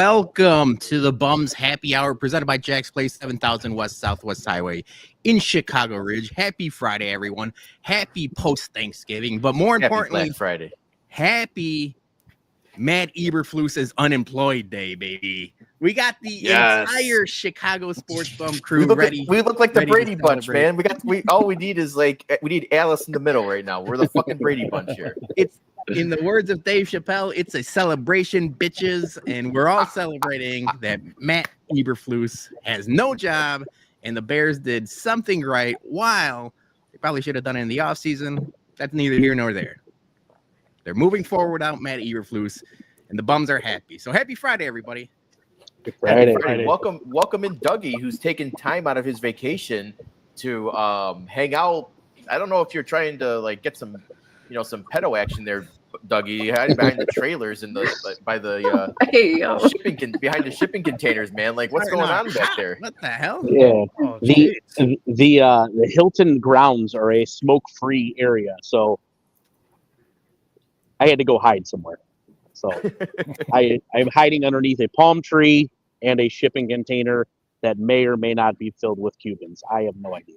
Welcome to the Bums Happy Hour presented by Jack's Place, 7000 West Southwest Highway in Chicago Ridge. Happy Friday, everyone. Happy post-Thanksgiving. But more importantly, Black Friday. Happy Matt Eberflus's unemployed day, baby. We got the entire Chicago Sports Bum crew ready. We look like the Brady Bunch, man. All we need is we need Alice in the middle right now. We're the fucking Brady Bunch here. It's in the words of Dave Chappelle, it's a celebration, bitches, and we're all celebrating that Matt Eberflus has no job and the Bears did something right while they probably should have done it in the offseason. That's neither here nor there. They're moving forward without Matt Eberflus, and the Bums are happy. So happy Friday, everybody. Happy Friday. Welcome in Dougie, who's taking time out of his vacation to hang out. I don't know if you're trying to get some pedo action there, Dougie. Hiding behind the trailers and behind the shipping containers, man. What's going on back there? What the hell? Yeah, the Hilton grounds are a smoke-free area, so I had to go hide somewhere. So I'm hiding underneath a palm tree and a shipping container that may or may not be filled with Cubans. I have no idea.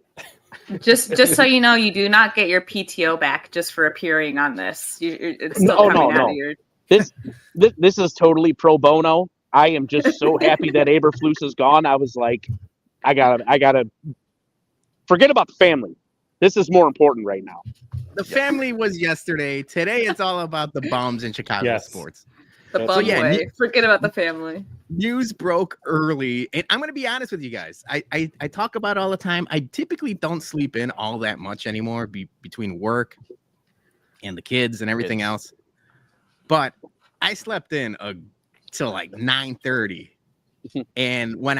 Just so you know, you do not get your PTO back just for appearing on this. It's still coming out of your... This is totally pro bono. I am just so happy that Eberflus is gone. I was like, I gotta forget about the family. This is more important right now. The family was yesterday. Today it's all about the Bums in Chicago sports. The bum way. Forget about the family. News broke early, and I'm going to be honest with you guys. I talk about it all the time. I typically don't sleep in all that much anymore between work and the kids and everything else. But I slept in till 9:30. And when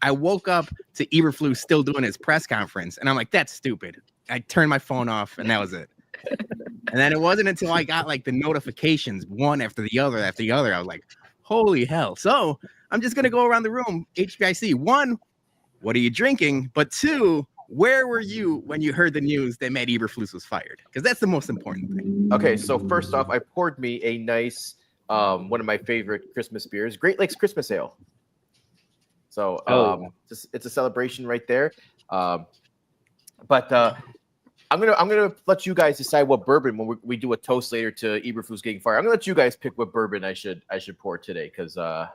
I woke up to Eberflus still doing his press conference, and I'm like, that's stupid. I turned my phone off, and that was it. And then it wasn't until I got the notifications one after the other. I was like, holy hell. So I'm just going to go around the room. HBIC, one, what are you drinking? But two, where were you when you heard the news that Matt Eberflus was fired? Because that's the most important thing. Okay, so first off, I poured me a nice, one of my favorite Christmas beers, Great Lakes Christmas Ale. So it's a celebration right there. But I'm gonna let you guys decide what bourbon when we do a toast later to Eberflus getting fired. I'm gonna let you guys pick what bourbon I should pour today because I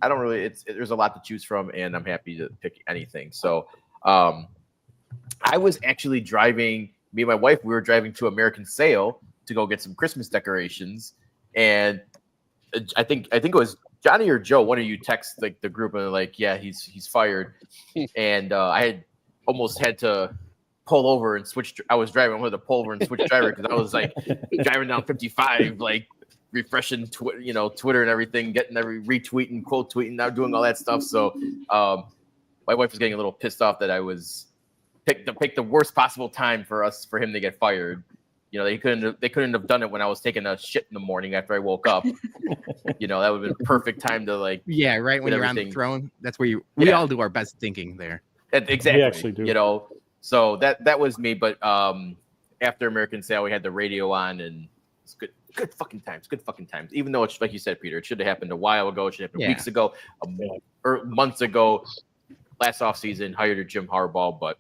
don't really. There's a lot to choose from, and I'm happy to pick anything. So I was actually driving. Me and my wife, we were driving to American Sale to go get some Christmas decorations, and I think it was Johnny or Joe. One of you text the group and they're yeah, he's fired, and I had almost had to pull over and switch. I was driving. I wanted to pull over and switch driver because I was driving down 55, refreshing Twitter and everything, getting every retweeting, quote tweeting, now doing all that stuff. So my wife was getting a little pissed off that I was picked the worst possible time for him to get fired. They couldn't have done it when I was taking a shit in the morning after I woke up. That would have been a perfect time to right when you're on the throne. That's where we all do our best thinking there. Exactly. We actually do. So that was me. But after American Sale, we had the radio on, and it's good fucking times. Even though it's like you said, Peter, it should have happened a while ago. It should have happened weeks ago, or months ago. Last offseason, hired a Jim Harbaugh, but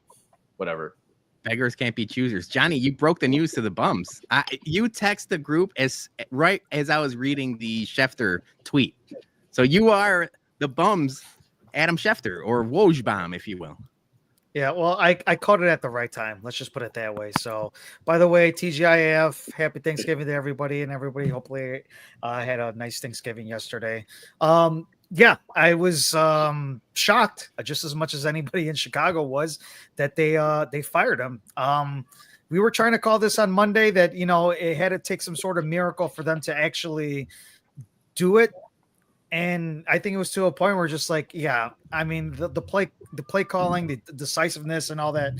whatever. Beggars can't be choosers. Johnny, you broke the news to the Bums. You text the group right as I was reading the Schefter tweet. So you are the Bums, Adam Schefter, or Wojbomb, if you will. Yeah, well, I caught it at the right time. Let's just put it that way. So, by the way, TGIF, happy Thanksgiving to everybody, and everybody hopefully had a nice Thanksgiving yesterday. Yeah, I was shocked just as much as anybody in Chicago was that they fired him. We were trying to call this on Monday that it had to take some sort of miracle for them to actually do it. And I think it was to a point where just the play calling, the decisiveness and all that,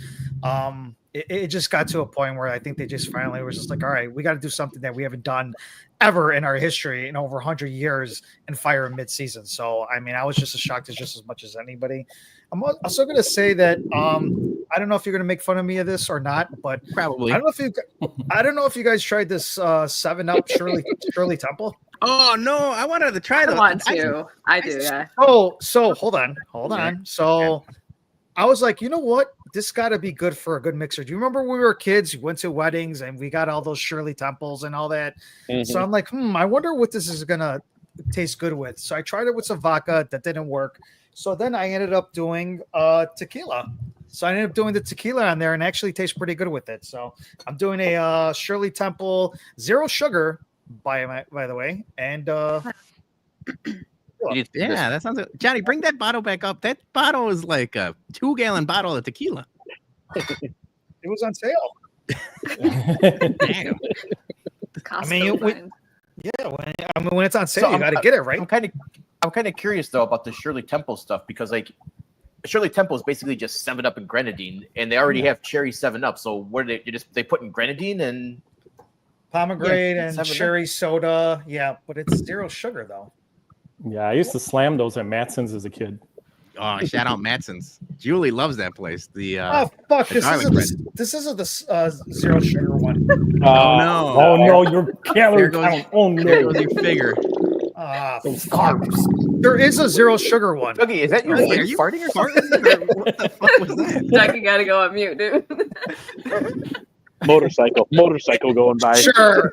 it just got to a point where I think they just finally was just all right, we got to do something that we haven't done ever in our history in over 100 years and fire him mid-season. So, I was just as shocked as much as anybody. I'm also going to say that I don't know if you're going to make fun of me of this or not, but probably. I don't know if you guys tried this 7-Up Shirley Temple. Oh no, I wanted to try I those. want to. I do, yeah. So hold on. So I was like, you know what? This got to be good for a good mixer. Do you remember when we were kids? We went to weddings and we got all those Shirley Temples and all that. So I'm like, I wonder what this is gonna taste good with. So I tried it with some vodka. That didn't work. So then I ended up doing tequila. So I ended up doing the tequila on there and actually tastes pretty good with it. So I'm doing a Shirley Temple 0 sugar by the way. And yeah, that sounds good. Johnny, bring that bottle back up. That bottle is like a 2-gallon bottle of tequila. it was on sale. Damn. I mean, when it's on sale, you got to get it, right? I'm kind of curious though about the Shirley Temple stuff because like Shirley Temple is basically just 7-Up and grenadine, and they already have cherry 7-Up. So what are they put in grenadine and pomegranate and cherry soda? Yeah, but it's 0 sugar though. Yeah, I used to slam those at Matson's as a kid. Oh, shout out Matson's. Julie loves that place. The fuck! the This isn't the 0 sugar one. Oh no! Oh no! Your calorie count. Oh There no! goes your figure. Those carbs. There is a 0 sugar one. Dougie, is that your Are wife you farting or something? farting? What the fuck was that? Dougie gotta go on mute, dude. Motorcycle going by. Sure,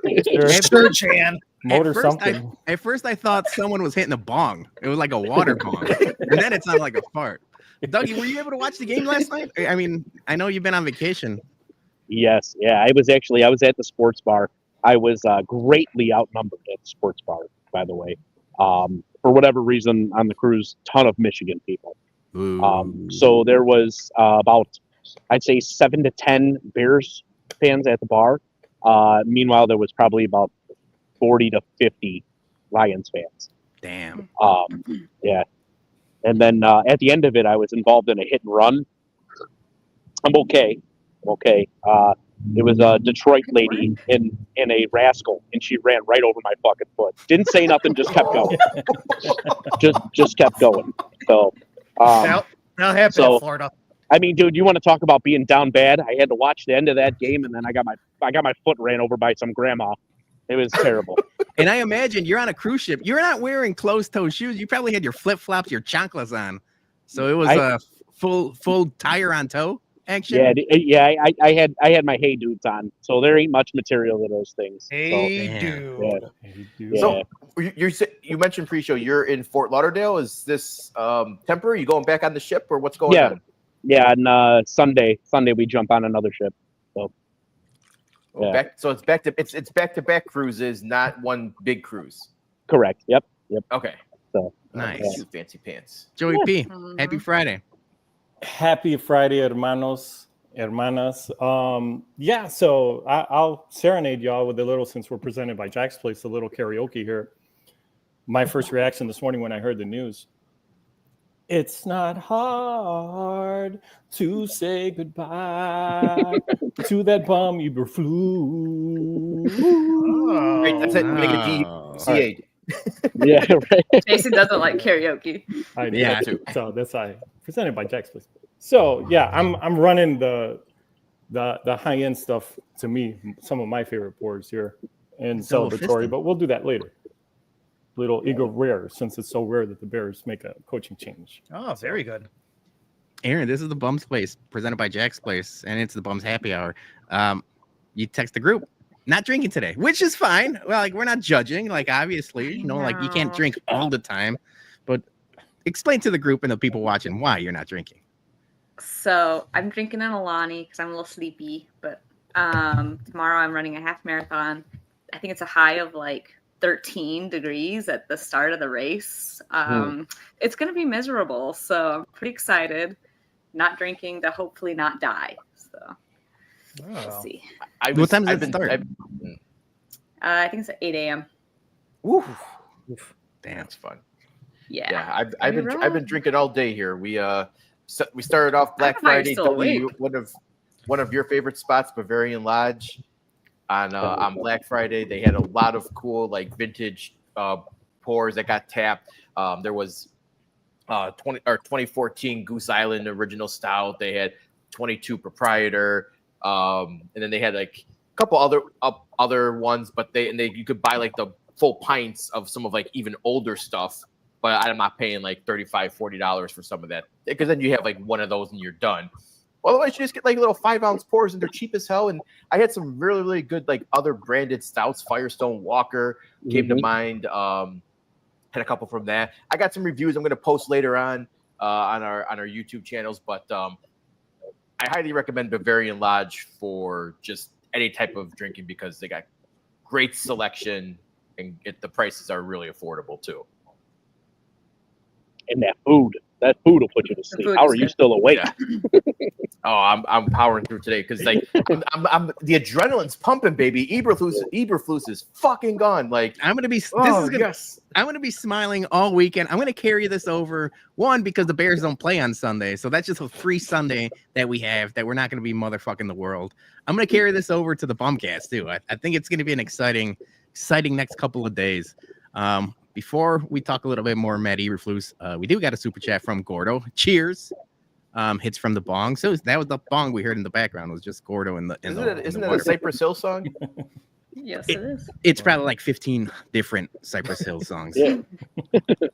Jan. At first, I thought someone was hitting a bong. It was like a water bong, and then it sounded like a fart. Dougie, were you able to watch the game last night? I mean, I know you've been on vacation. Yes, yeah. I was at the sports bar. I was greatly outnumbered at the sports bar, by the way. For whatever reason, on the cruise, ton of Michigan people. So there was about, I'd say, 7 to 10 Bears fans at the bar. Meanwhile, there was probably about 40 to 50 Lions fans. Damn. Yeah. And then at the end of it, I was involved in a hit and run. I'm okay. It was a Detroit lady in a Rascal, and she ran right over my fucking foot. Didn't say nothing, just kept going. just kept going. So Now happens in Florida. I mean, dude, you want to talk about being down bad? I had to watch the end of that game, and then I got my foot ran over by some grandma. It was terrible. And I imagine you're on a cruise ship. You're not wearing closed-toe shoes. You probably had your flip-flops, your chanclas on. So it was a full tire on toe action. Yeah. I had my Hey Dudes on, so there ain't much material to those things. Hey, dude. Yeah. So you mentioned pre-show you're in Fort Lauderdale. Is this temporary? You going back on the ship or what's going on? Yeah, and Sunday we jump on another ship. So it's back to back cruises, not one big cruise. Correct. Yep. Okay. So nice. You fancy pants. Joey P. Happy Friday. Happy Friday, hermanos, hermanas. So I'll serenade y'all with a little, since we're presented by Jack's Place, a little karaoke here. My first reaction this morning when I heard the news. It's not hard to say goodbye to that bum Eberflus. Right, that's it. Make it G-C-A. Yeah, right. Jason doesn't like karaoke. I do too. So that's presented by Jack's Place. So yeah, I'm running the high end stuff to me. Some of my favorite pours here in celebratory, but we'll do that later. Little ego rare, since it's so rare that the Bears make a coaching change. Oh, very good. Aaron, this is the Bum's Place, presented by Jack's Place, and it's the Bum's Happy Hour. You text the group, not drinking today, which is fine. Well, like, we're not judging. Like, obviously, like, you can't drink all the time, but explain to the group and the people watching why you're not drinking. So I'm drinking an Alani because I'm a little sleepy, but tomorrow I'm running a half marathon. I think it's a high of like 13 degrees at the start of the race. It's going to be miserable. So I'm pretty excited. Not drinking to hopefully not die. So we'll see. What time does it start? I think it's at 8 a.m. Oof. Damn, that's fun. Yeah. I've been drinking all day here. We started off Black Friday. One of your favorite spots, Bavarian Lodge. On Black Friday, they had a lot of cool like vintage pours that got tapped. There was 2014 Goose Island original stout. They had 22 proprietor, and then they had like a couple other ones, but you could buy like the full pints of some of like even older stuff, but I'm not paying like $35, $40 for some of that, because then you have like one of those and you're done. Otherwise, you just get like little 5-ounce pours, and they're cheap as hell. And I had some really, really good like other branded stouts. Firestone Walker came to mind. Had a couple from that. I got some reviews I'm going to post later on our YouTube channels, but I highly recommend Bavarian Lodge for just any type of drinking, because they got great selection, and the prices are really affordable too. And that food will put you to sleep. How are you still awake? Yeah. Oh, I'm powering through today because like I'm the adrenaline's pumping, baby. Eberflus is fucking gone. Like I'm gonna be I'm gonna be smiling all weekend. I'm gonna carry this over, one, because the Bears don't play on Sunday, so that's just a free Sunday that we have that we're not gonna be motherfucking the world. I'm gonna carry this over to the Bumcast too. I think it's gonna be an exciting next couple of days. Before we talk a little bit more, Matt Eberflus, we do got a super chat from Gordo. Cheers. Hits from the bong. So that was the bong we heard in the background. It was just Gordo in the. Isn't it a Cypress Hill song? Yes, it is. It's probably like 15 different Cypress Hill songs. Yeah.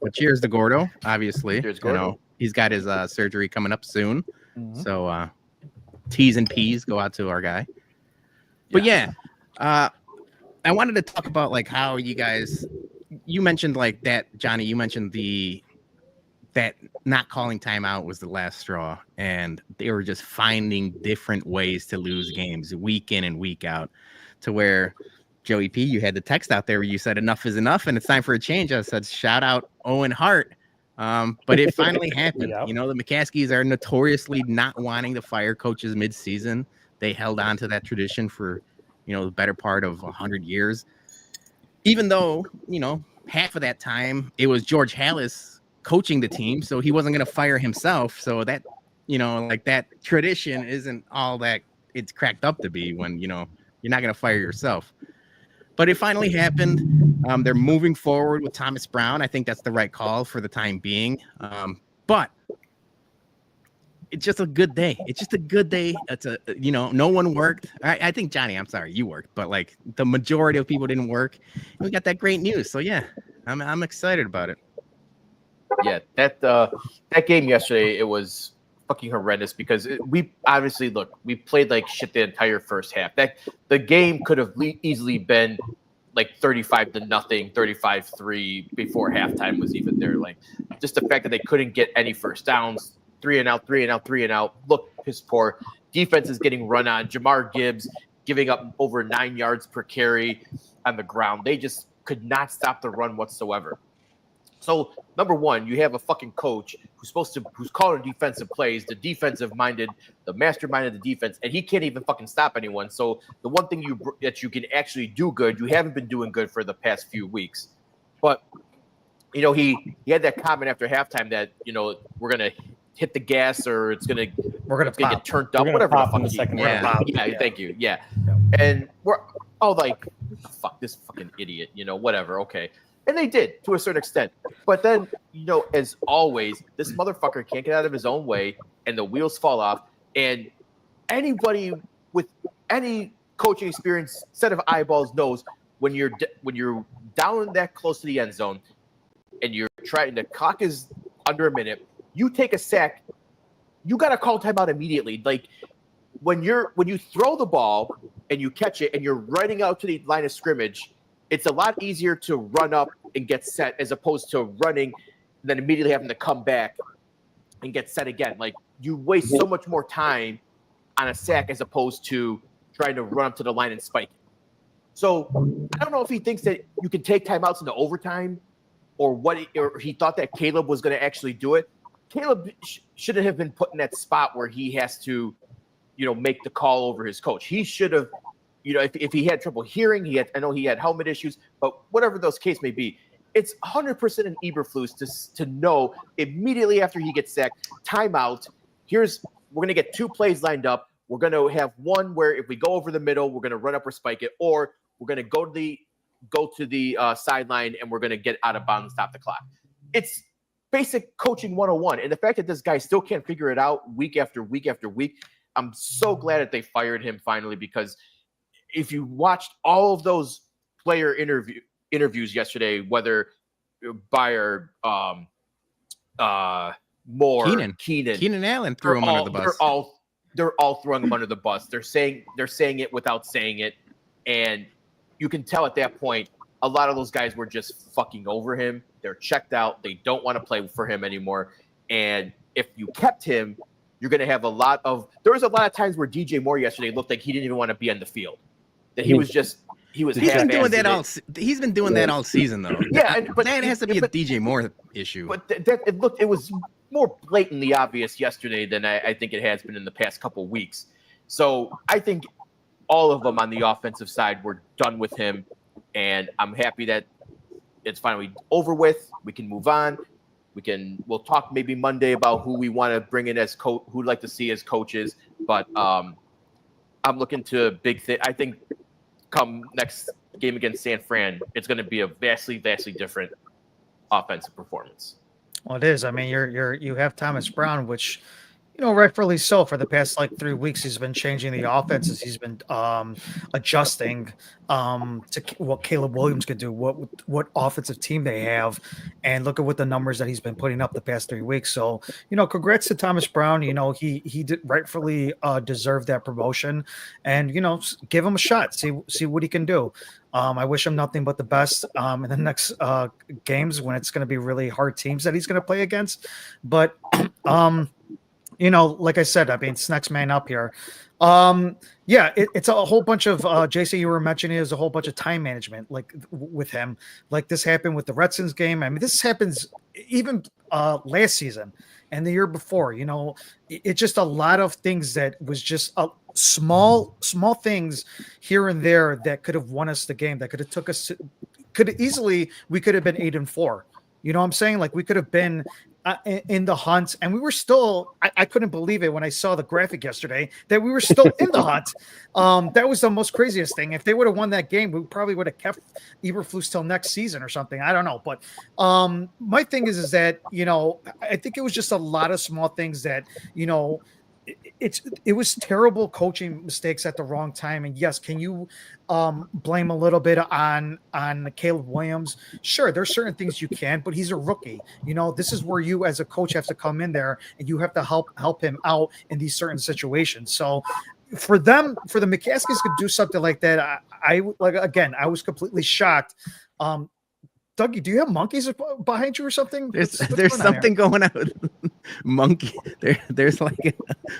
But cheers to Gordo. Obviously, cheers, Gordo. You know, he's got his surgery coming up soon. So T's and P's go out to our guy. But yeah, I wanted to talk about like how you guys. You mentioned like that, Johnny. You mentioned that not calling timeout was the last straw, and they were just finding different ways to lose games week in and week out, to where Joey P, you had the text out there where you said enough is enough and it's time for a change. I said shout out Owen Hart, but it finally happened. Yep. You know, the McCaskies are notoriously not wanting to fire coaches mid-season. They held on to that tradition for, you know, the better part of 100 years. Even though, you know, half of that time it was George Halas coaching the team, so he wasn't going to fire himself. So that, you know, like that tradition isn't all that it's cracked up to be when, you know, you're not going to fire yourself. But it finally happened. They're moving forward with Thomas Brown. I think that's the right call for the time being. But it's just a good day. It's just a good day. It's a, you know, no one worked. I think, Johnny, I'm sorry, you worked, but like the majority of people didn't work. And we got that great news. So yeah, I'm excited about it. Yeah, that game yesterday, it was fucking horrendous because we obviously we played like shit the entire first half. That the game could have easily been like 35-0, 35-3 before halftime was even there. Like just the fact that they couldn't get any first downs. 3 and out. Look, piss poor. Defense is getting run on. Jamar Gibbs giving up over 9 yards per carry on the ground. They just could not stop the run whatsoever. So number one, you have a fucking coach who's calling defensive plays, the mastermind of the defense, and he can't even fucking stop anyone. So the one thing that you can actually do good, you haven't been doing good for the past few weeks. But you know, he had that comment after halftime that, you know, we're gonna hit the gas or it's gonna get turned up, whatever the fuck. In the second yeah, thank you. Yeah. And we're all like, fuck this fucking idiot, you know, whatever, okay. And they did to a certain extent. But then, you know, as always, this motherfucker can't get out of his own way and the wheels fall off. And anybody with any coaching experience, set of eyeballs knows when you're down that close to the end zone and you're trying, the clock is under a minute, you take a sack, you got to call timeout immediately. Like when you throw the ball and you catch it and you're running out to the line of scrimmage, it's a lot easier to run up and get set as opposed to running and then immediately having to come back and get set again. Like you waste so much more time on a sack as opposed to trying to run up to the line and spike it. So I don't know if he thinks that you can take timeouts into overtime or or he thought that Caleb was going to actually do it. Caleb shouldn't have been put in that spot where he has to, you know, make the call over his coach. He should have, you know, if he had trouble hearing, I know he had helmet issues, but whatever those case may be, it's 100% an Eberflus to know immediately after he gets sacked, timeout. We're going to get 2 plays lined up. We're going to have one where if we go over the middle, we're going to run up or spike it, or we're going to go to the sideline and we're going to get out of bounds and stop the clock. It's basic coaching 101. And the fact that this guy still can't figure it out week after week after week, I'm so glad that they fired him finally, because if you watched all of those player interview interviews yesterday, whether Bayer, Moore, Keenan Allen threw him under the bus. They're all throwing him under the bus. They're saying it without saying it, and you can tell at that point a lot of those guys were just fucking over him. They're checked out. They don't want to play for him anymore. And if you kept him, you're going to have there was a lot of times where DJ Moore yesterday looked like he didn't even want to be on the field. That he was He's been doing that he's been doing that all season though. Yeah, but that has to be a DJ Moore issue. But it was more blatantly obvious yesterday than I think it has been in the past couple of weeks. So I think all of them on the offensive side were done with him, and I'm happy that it's finally over with. We can move on. We'll talk maybe Monday about who we want to bring in as who'd like to see as coaches. But I'm looking to big thing. I think come next game against San Fran, it's going to be a vastly, vastly different offensive performance. Well, it is. I mean, you have Thomas Brown, which, rightfully so. For the past 3 weeks, he's been changing the offenses. He's been adjusting to what Caleb Williams could do, what offensive team they have, and look at what the numbers that he's been putting up the past 3 weeks. So, congrats to Thomas Brown. He did rightfully deserve that promotion, and give him a shot. See what he can do. I wish him nothing but the best in the next games when it's going to be really hard teams that he's going to play against. But like I said, I mean, it's next man up here. It's a whole bunch of JC, you were mentioning, is a whole bunch of time management, with him. Like this happened with the Redskins game. I mean, this happens even last season and the year before. It's just a lot of things that was just small things here and there that could have won us the game. That could have took us. We could have been 8-4. You know what I'm saying? We could have been in the hunt, and we were still. I couldn't believe it when I saw the graphic yesterday that we were still in the hunt. That was the most craziest thing. If they would have won that game, we probably would have kept Eberflus till next season or something. I don't know, but my thing is that I think it was just a lot of small things that it was terrible coaching mistakes at the wrong time. And yes, can you blame a little bit on Caleb Williams? Sure, there's certain things you can, but he's a rookie. This is where you as a coach have to come in there and you have to help him out in these certain situations. So for the McCaskies to do something like that, I was completely shocked. Dougie, do you have monkeys behind you or something? There's something going on with monkey. There's like a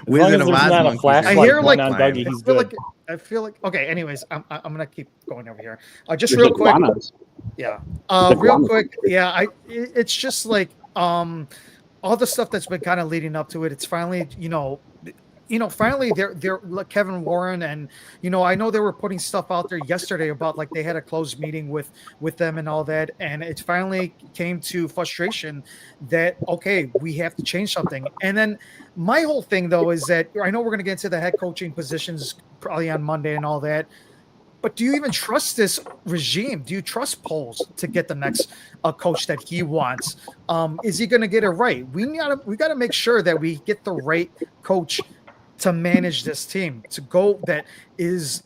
Wizard of Oz monkey. I hear on Dougie. He's good. I feel like okay. Anyways, I'm gonna keep going over here. Just real quick. Yeah. Real quick. Yeah. It's just all the stuff that's been kind of leading up to it. It's finally finally they're like Kevin Warren, and I know they were putting stuff out there yesterday about they had a closed meeting with them and all that, and it finally came to frustration that okay, we have to change something. And then my whole thing though is that I know we're going to get into the head coaching positions probably on Monday and all that, but do you even trust this regime? Do you trust Poles to get the next coach that he wants? Is he going to get it right? We got to make sure that we get the right coach to manage this team, to go that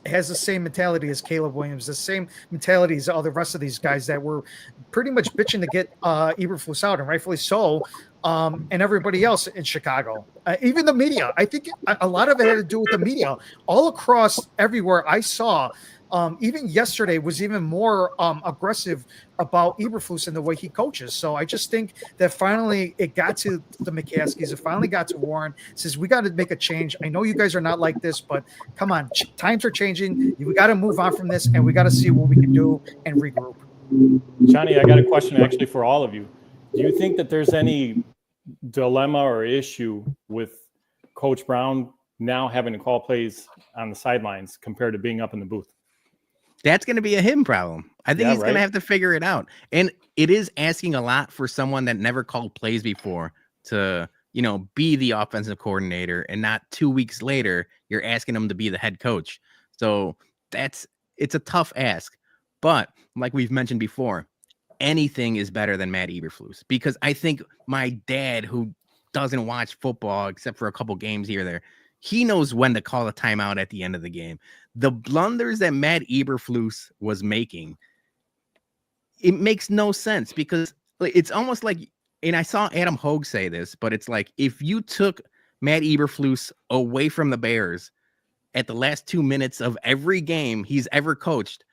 has the same mentality as Caleb Williams, the same mentality as all the rest of these guys that were pretty much bitching to get Eberflus out, and rightfully so, and everybody else in Chicago. Even the media. I think a lot of it had to do with the media. All across everywhere I saw, even yesterday was even more aggressive about Eberflus and the way he coaches. So I just think that finally it got to the McCaskies. It finally got to Warren. Says we got to make a change. I know you guys are not like this, but come on, times are changing. We got to move on from this, and we got to see what we can do and regroup. Johnny, I got a question actually for all of you. Do you think that there's any dilemma or issue with Coach Brown now having to call plays on the sidelines compared to being up in the booth? That's going to be a him problem. I think he's going to have to figure it out. And it is asking a lot for someone that never called plays before to, be the offensive coordinator, and not 2 weeks later, you're asking him to be the head coach. So it's a tough ask. But like we've mentioned before, anything is better than Matt Eberflus, because I think my dad, who doesn't watch football except for a couple games here or there, he knows when to call a timeout at the end of the game. The blunders that Matt Eberflus was making, it makes no sense because it's almost like, and I saw Adam Hogue say this, but it's like if you took Matt Eberflus away from the Bears at the last 2 minutes of every game he's ever coached,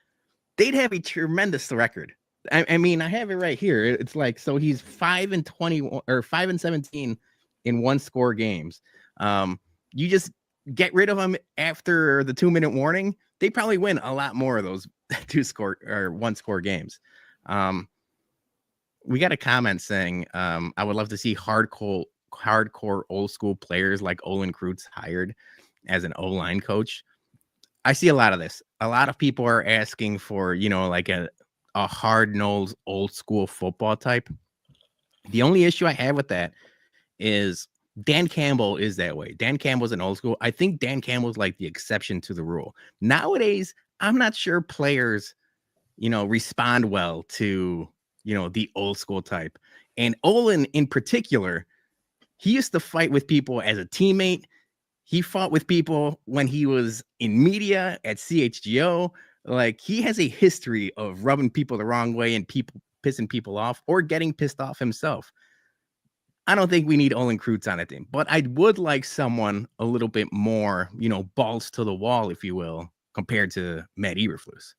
they'd have a tremendous record. I mean, I have it right here. It's like, so he's 5-20 or 5-17 in 1-score games. You just get rid of him after the 2-minute warning, they probably win a lot more of those 2-score or 1-score games. We got a comment saying, I would love to see hardcore old school players like Olin Kreutz hired as an O-line coach. I see a lot of this. A lot of people are asking for, like a hard-nosed old school football type. The only issue I have with that is Dan Campbell is that way. Dan Campbell's an old school. I think Dan Campbell's like the exception to the rule. Nowadays, I'm not sure players, respond well to, the old school type. And Olin in particular, he used to fight with people as a teammate. He fought with people when he was in media at CHGO. Like, he has a history of rubbing people the wrong way and pissing people off or getting pissed off himself. I don't think we need Olin Kreutz on that team, but I would like someone a little bit more, balls to the wall, if you will, compared to Matt Eberflus.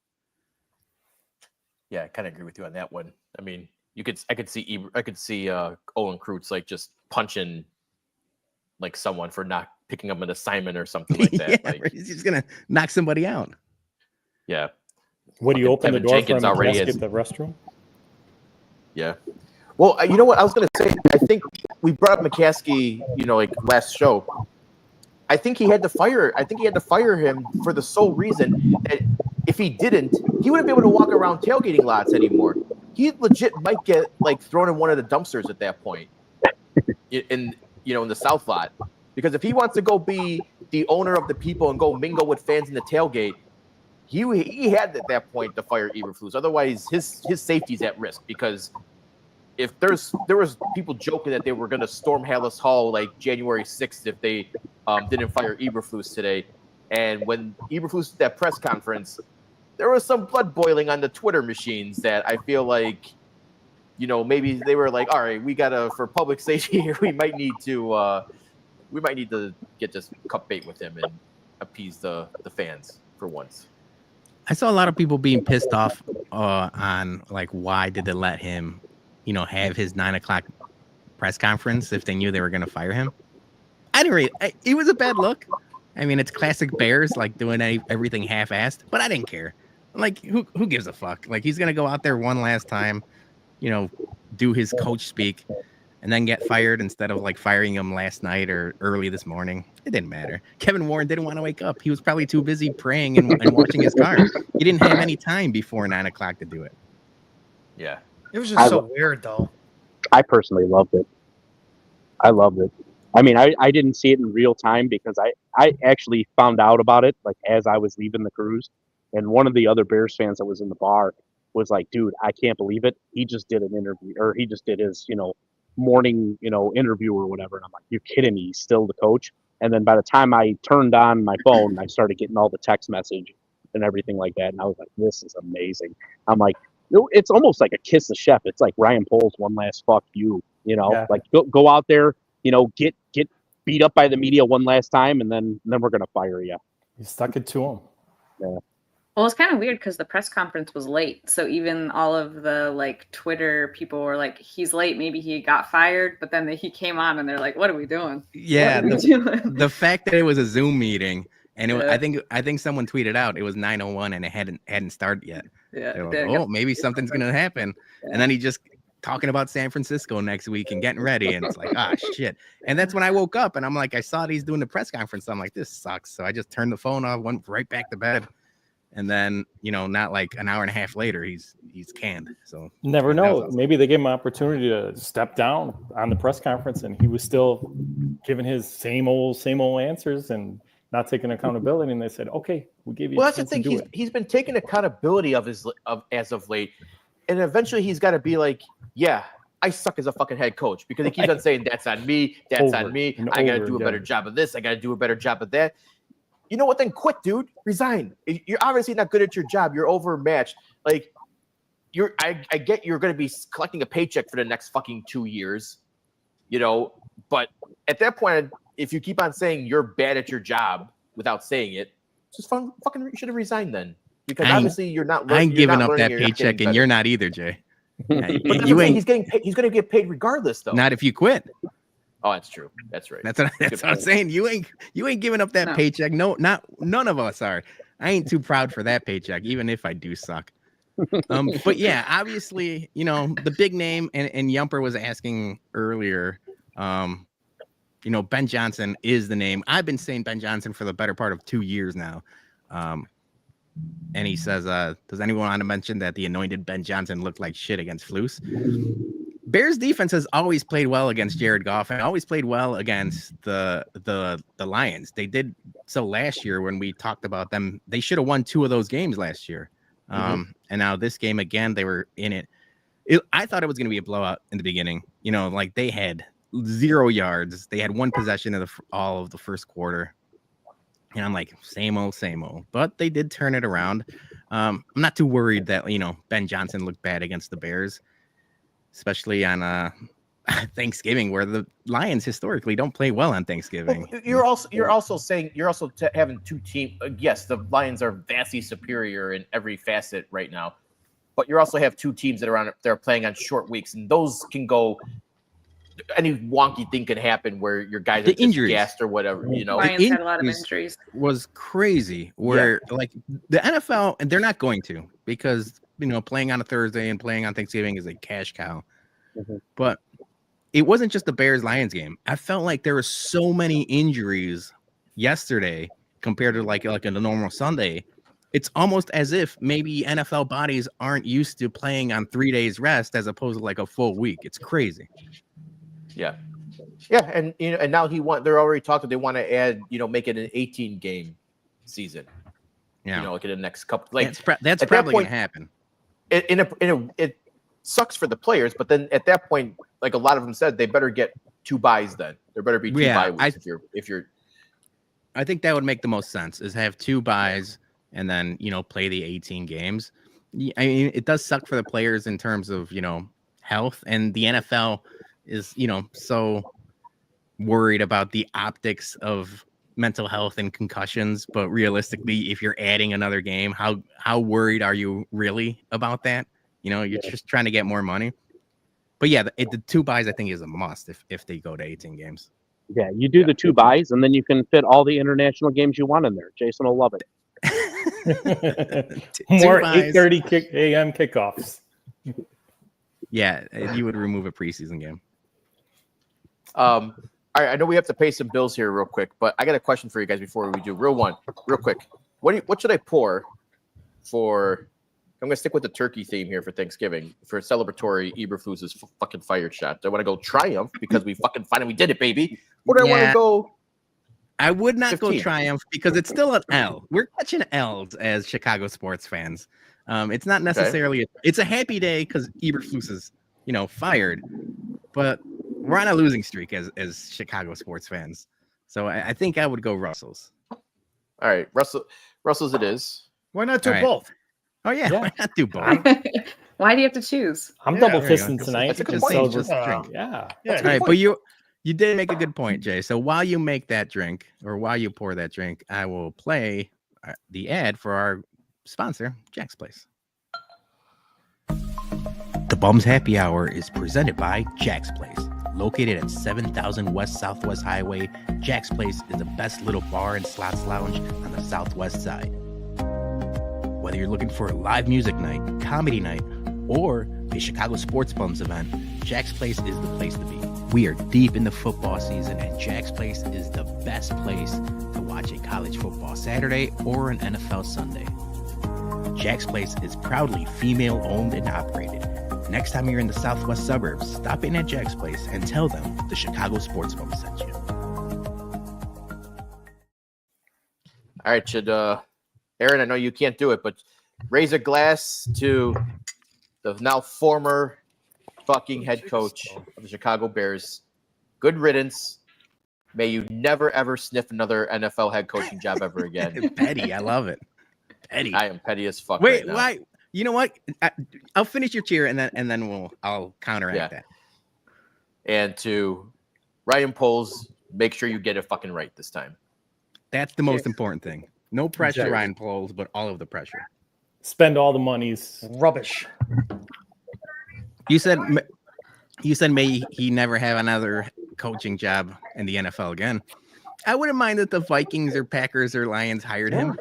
Yeah, I kind of agree with you on that one. I mean, I could see Olin Kreutz like just punching like someone for not picking up an assignment or something like that. Yeah, he's just gonna knock somebody out. Yeah. Would you open the door Jenkins for him already to is. the restroom? Yeah. Well, you know what I was going to say? I think we brought up McCaskey, like last show. I think he had to fire him for the sole reason that if he didn't, he wouldn't be able to walk around tailgating lots anymore. He legit might get like thrown in one of the dumpsters at that point in the South lot. Because if he wants to go be the owner of the people and go mingle with fans in the tailgate, he had at that point to fire Eberflus. Otherwise, his safety's at risk. Because if there was people joking that they were going to storm Hallis Hall like January 6th if they didn't fire Eberflus today, and when Eberflus did that press conference, there was some blood boiling on the Twitter machines that I feel like, maybe they were like, all right, we gotta, for public safety here, we might need to get this cup bait with him and appease the fans for once. I saw a lot of people being pissed off on like, why did they let him, have his 9:00 press conference if they knew they were going to fire him? I didn't really. It was a bad look. I mean, it's classic Bears, like doing everything half-assed. But I didn't care. Like, who gives a fuck? Like, he's going to go out there one last time, do his coach speak, and then get fired instead of like firing him last night or early this morning. It didn't matter. Kevin Warren didn't want to wake up. He was probably too busy praying and watching his car. He didn't have any time before 9:00 to do it. Yeah. It was just so weird, though. I personally loved it. I loved it. I mean, I didn't see it in real time because I actually found out about it like as I was leaving the cruise, and one of the other Bears fans that was in the bar was like, "Dude, I can't believe it. He just did an interview, or he just did his morning interview or whatever." And I'm like, "You're kidding me? He's still the coach?" And then by the time I turned on my phone, I started getting all the text message and everything like that, and I was like, "This is amazing." I'm like, it's almost like a kiss the chef. It's like Ryan Poles' one last fuck you, Yeah. like go out there, get beat up by the media one last time, and then we're gonna fire you. You stuck it to him. Yeah. Well, it's kind of weird because the press conference was late. So even all of the like Twitter people were like, he's late. Maybe he got fired. But then he came on and they're like, what are we doing? Yeah. The fact that it was a Zoom meeting and Yeah. I think someone tweeted out it was 9:01 and it hadn't started yet. Yeah. They were like, maybe something's going to happen. Yeah. And then he just talking about San Francisco next week and getting ready. And it's like, shit. And that's when I woke up and I'm like, I saw that he's doing the press conference. I'm like, this sucks. So I just turned the phone off, went right back to bed. And then, not like an hour and a half later, he's canned. So Never know. Maybe they gave him an opportunity to step down on the press conference, and he was still giving his same old answers and not taking accountability. And they said, "Okay, we gave you." Well, that's the thing. He's been taking accountability as of late, and eventually he's got to be like, "Yeah, I suck as a fucking head coach," because he keeps on saying, "That's on me. That's on me. I got to do a better job of this. I got to do a better job of that." You know what? Then quit, dude. Resign. You're obviously not good at your job. You're overmatched. Like, I get you're going to be collecting a paycheck for the next fucking 2 years, but at that point, if you keep on saying you're bad at your job without saying it, just fucking you should have resigned then, because obviously you're not. I ain't giving up that you're paycheck, and you're not either, Jay. But you ain't. He's getting paid. He's going to get paid regardless, though. Not if you quit. Oh, that's true. That's right. That's what I'm saying. You ain't giving up that paycheck. No, none of us are. I ain't too proud for that paycheck, even if I do suck. But yeah, obviously, the big name, and Yumper was asking earlier, Ben Johnson is the name. I've been saying Ben Johnson for the better part of 2 years now. And he says, does anyone want to mention that the anointed Ben Johnson looked like shit against Flus? Bears defense has always played well against Jared Goff and always played well against the Lions. They did so last year when we talked about them. They should have won 2 of those games last year. And now this game again, they were in it. I thought it was going to be a blowout in the beginning. Like they had 0 yards. They had 1 possession of all of the first quarter. And I'm like, same old. But they did turn it around. I'm not too worried that, Ben Johnson looked bad against the Bears, especially on Thanksgiving, where the Lions historically don't play well on Thanksgiving. Well, you're also saying having 2 teams. Yes, the Lions are vastly superior in every facet right now, but you also have 2 teams that are playing on short weeks, and those can go. Any wonky thing can happen where your guys are just gassed or whatever. Lions had a lot of injuries. Was crazy. Where like the NFL, and they're not going to, because playing on a Thursday and playing on Thanksgiving is a cash cow. But it wasn't just the Bears-Lions game. I felt like there were so many injuries yesterday compared to like a normal Sunday. It's almost as if maybe NFL bodies aren't used to playing on 3 days rest as opposed to like a full week. It's crazy. Yeah, and and now they're already talking. They want to add, make it an 18-game season. Yeah, like in the next couple. Like that's probably going to happen. It sucks for the players, but then at that point, like a lot of them said, they better get 2 buys. Then there better be 2 bye weeks if you're. I think that would make the most sense, is have 2 buys and then play the 18 games. I mean, it does suck for the players in terms of health, and the NFL is so worried about the optics of mental health and concussions, but realistically, if you're adding another game, how worried are you really about that? You're just trying to get more money. But yeah, the 2 buys I think is a must if they go to 18 games. Yeah, you do the 2 buys, and then you can fit all the international games you want in there. Jason will love it. More 8:30 a.m. kickoffs. Yeah, you would remove a preseason game. All right, I know we have to pay some bills here real quick, but I got a question for you guys before we do. Real quick. What should I pour for? I'm gonna stick with the turkey theme here for Thanksgiving for celebratory Eberflus's fucking fired shot. Do I want to go Triumph because we fucking finally did it, baby? Or do I want to go? I would not 15. Go Triumph because it's still an L. We're catching L's as Chicago sports fans. It's not necessarily. It's a happy day because Eberflus is fired, but we're on a losing streak as Chicago sports fans. So I think I would go Russell's. All right, Russell's it is. Why not do both? Oh yeah, why not do both? Why do you have to choose? I'm double fisting tonight. That's a good point. Just drink. Yeah. All right, but you did make a good point, Jay. So while you make that drink, or while you pour that drink, I will play the ad for our sponsor, Jack's Place. The Bum's Happy Hour is presented by Jack's Place. Located at 7000 West Southwest Highway, Jack's Place is the best little bar and slots lounge on the southwest side. Whether you're looking for a live music night, comedy night, or a Chicago Sports Bums event, Jack's Place is the place to be. We are deep in the football season, and Jack's Place is the best place to watch a college football Saturday or an NFL Sunday. Jack's Place is proudly female-owned and operated. Next time you're in the southwest suburbs, stop in at Jack's Place and tell them the Chicago Sports Bum sent you. All right, Erin, I know you can't do it, but raise a glass to the now former fucking head coach of the Chicago Bears. Good riddance. May you never, ever sniff another NFL head coaching job ever again. Petty, I love it. Petty. I am petty as fuck. Wait, right now. You know what? I'll finish your cheer and then I'll counteract that. And to Ryan Poles, make sure you get it fucking right this time. That's the most important thing. No pressure, Ryan Poles, but all of the pressure. Spend all the monies. Rubbish. You said may he never have another coaching job in the NFL again. I wouldn't mind that the Vikings or Packers or Lions hired him.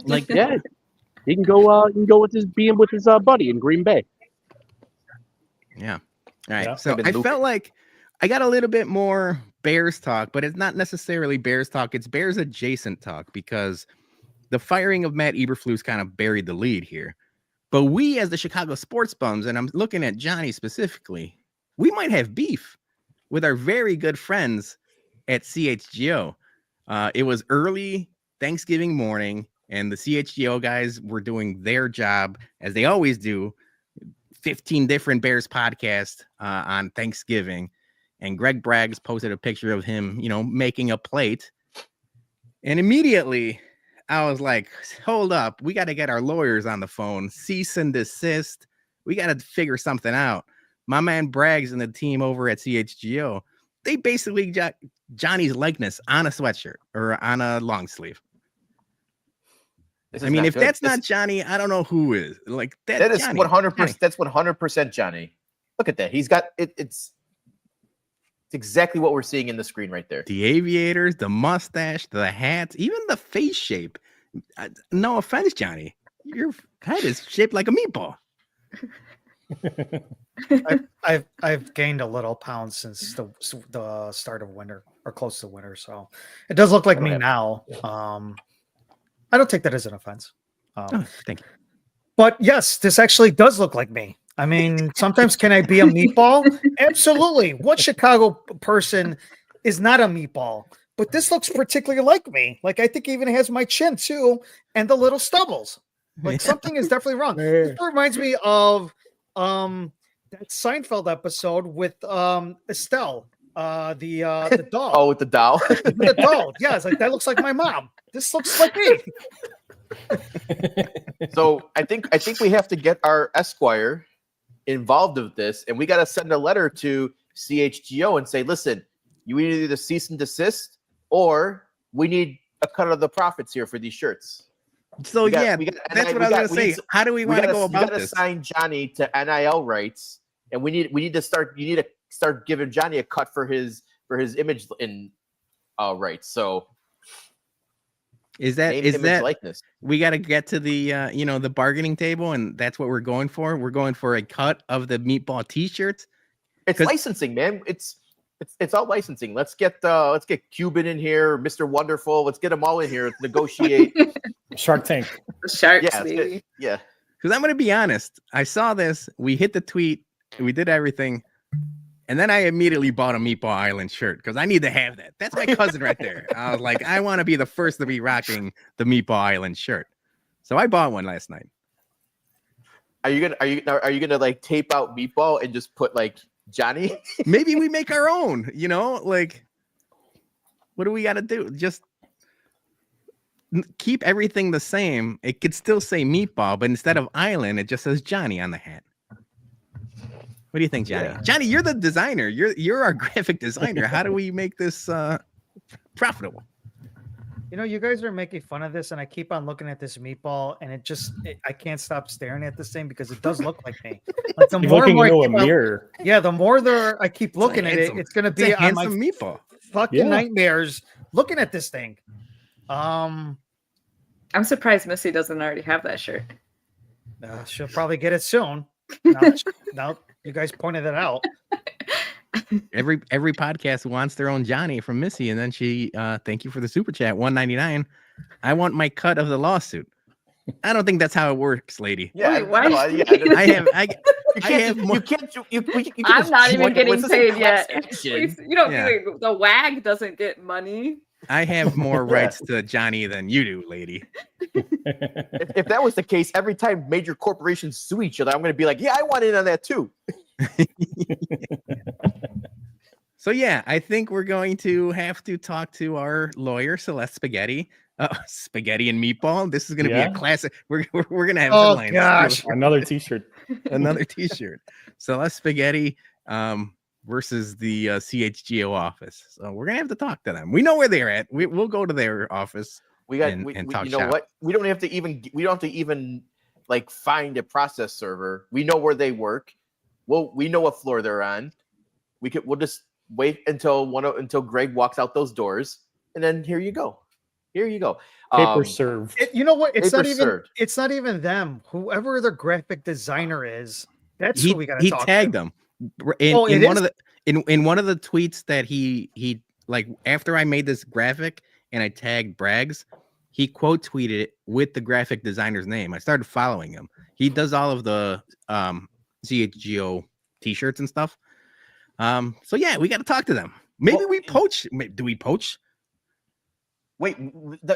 Like, yeah, he can go. With his buddy in Green Bay. Yeah. All right. Yeah. So I felt like I got a little bit more Bears talk, but it's not necessarily Bears talk. It's Bears adjacent talk because the firing of Matt Eberflus kind of buried the lead here. But we, as the Chicago sports bums, and I'm looking at Johnny specifically, we might have beef with our very good friends at CHGO. It was early Thanksgiving morning, and the CHGO guys were doing their job as they always do. 15 different Bears podcasts on Thanksgiving. And Greg Braggs posted a picture of him, making a plate. And immediately I was like, hold up. We got to get our lawyers on the phone. Cease and desist. We got to figure something out. My man Braggs and the team over at CHGO, they basically got Johnny's likeness on a sweatshirt or on a long sleeve. I mean, if that's not Johnny, I don't know who is. Like that is 100%. That's 100% Johnny. Look at that. He's got it. It's exactly what we're seeing in the screen right there. The aviators, the mustache, the hats, even the face shape. No offense, Johnny. Your head is shaped like a meatball. I've gained a little pounds since the start of winter or close to winter, so it does look like me now. I don't take that as an offense. Thank you. But yes, this actually does look like me. I mean, sometimes can I be a meatball? Absolutely. What Chicago person is not a meatball? But this looks particularly like me. Like I think it even has my chin too, and the little stubbles. Like something is definitely wrong. This reminds me of that Seinfeld episode with Estelle, the doll. Oh, with the doll. The doll. Yeah, it's like that looks like my mom. This looks like me. So I think we have to get our Esquire involved with this, and we got to send a letter to CHGO and say, listen, you either cease and desist, or we need a cut of the profits here for these shirts. So that's what I was going to say. How do we want to go about this? We got to sign Johnny to NIL rights, and we need to start. You need to start giving Johnny a cut for his image in rights. So is that likeness? We got to get to the the bargaining table, and that's what we're going for. We're going for a cut of the meatball T-shirts. It's licensing, man. It's all licensing. Let's get Cuban in here, Mr. Wonderful. Let's get them all in here. Let's negotiate. Shark Tank. The Sharks, baby. Yeah. Because I'm going to be honest. I saw this. We hit the tweet. We did everything. And then I immediately bought a Meatball Island shirt because I need to have that. That's my cousin right there. I was like, I want to be the first to be rocking the Meatball Island shirt. So I bought one last night. Are you gonna like tape out Meatball and just put like Johnny? Maybe we make our own, like what do we got to do? Just keep everything the same. It could still say Meatball, but instead of Island, it just says Johnny on the hat. What do you think, Johnny? Yeah. Johnny, you're the designer. You're our graphic designer. How do we make this profitable? You guys are making fun of this, and I keep on looking at this meatball, and I can't stop staring at this thing because it does look like me. Like the more looking into a mirror. The more I keep looking at it, it's going to be a handsome meatball. Fucking nightmares looking at this thing. I'm surprised Missy doesn't already have that shirt. She'll probably get it soon. Now you guys pointed it out. Every podcast wants their own Johnny from Missy, and then she thank you for the super chat, $1.99. I want my cut of the lawsuit. I don't think that's how it works, lady. Yeah, why? I'm not even getting paid yet. The WAG doesn't get money. I have more rights to Johnny than you do, lady. If that was the case, every time major corporations sue each other, I'm going to be like, yeah, I want in on that too. So yeah, I think we're going to have to talk to our lawyer, Celeste Spaghetti, Spaghetti and meatball. This is gonna be Yeah. a classic. We're gonna have Oh, headlines. gosh. Another T-shirt. Another T-shirt. Celeste Spaghetti versus the CHGO office. So we're gonna have to talk to them. We know where they're at. We'll go to their office. We got. And talk you know shop. what? We don't have to even like find a process server. We know where they work. We know what floor they're on. We'll just wait until Greg walks out those doors, and then here you go. Paper serve. You know what? It's Paper not even. served. It's not even them. Whoever the graphic designer is, that's He who we got to talk. he tagged to. them in one of the in one of the tweets that he like after I made this graphic and I tagged Braggs, he quote tweeted it with the graphic designer's name. I started following him. He does all of the CHGO t-shirts and stuff. So yeah, we got to talk to them. Maybe we poach. Do we poach? Wait,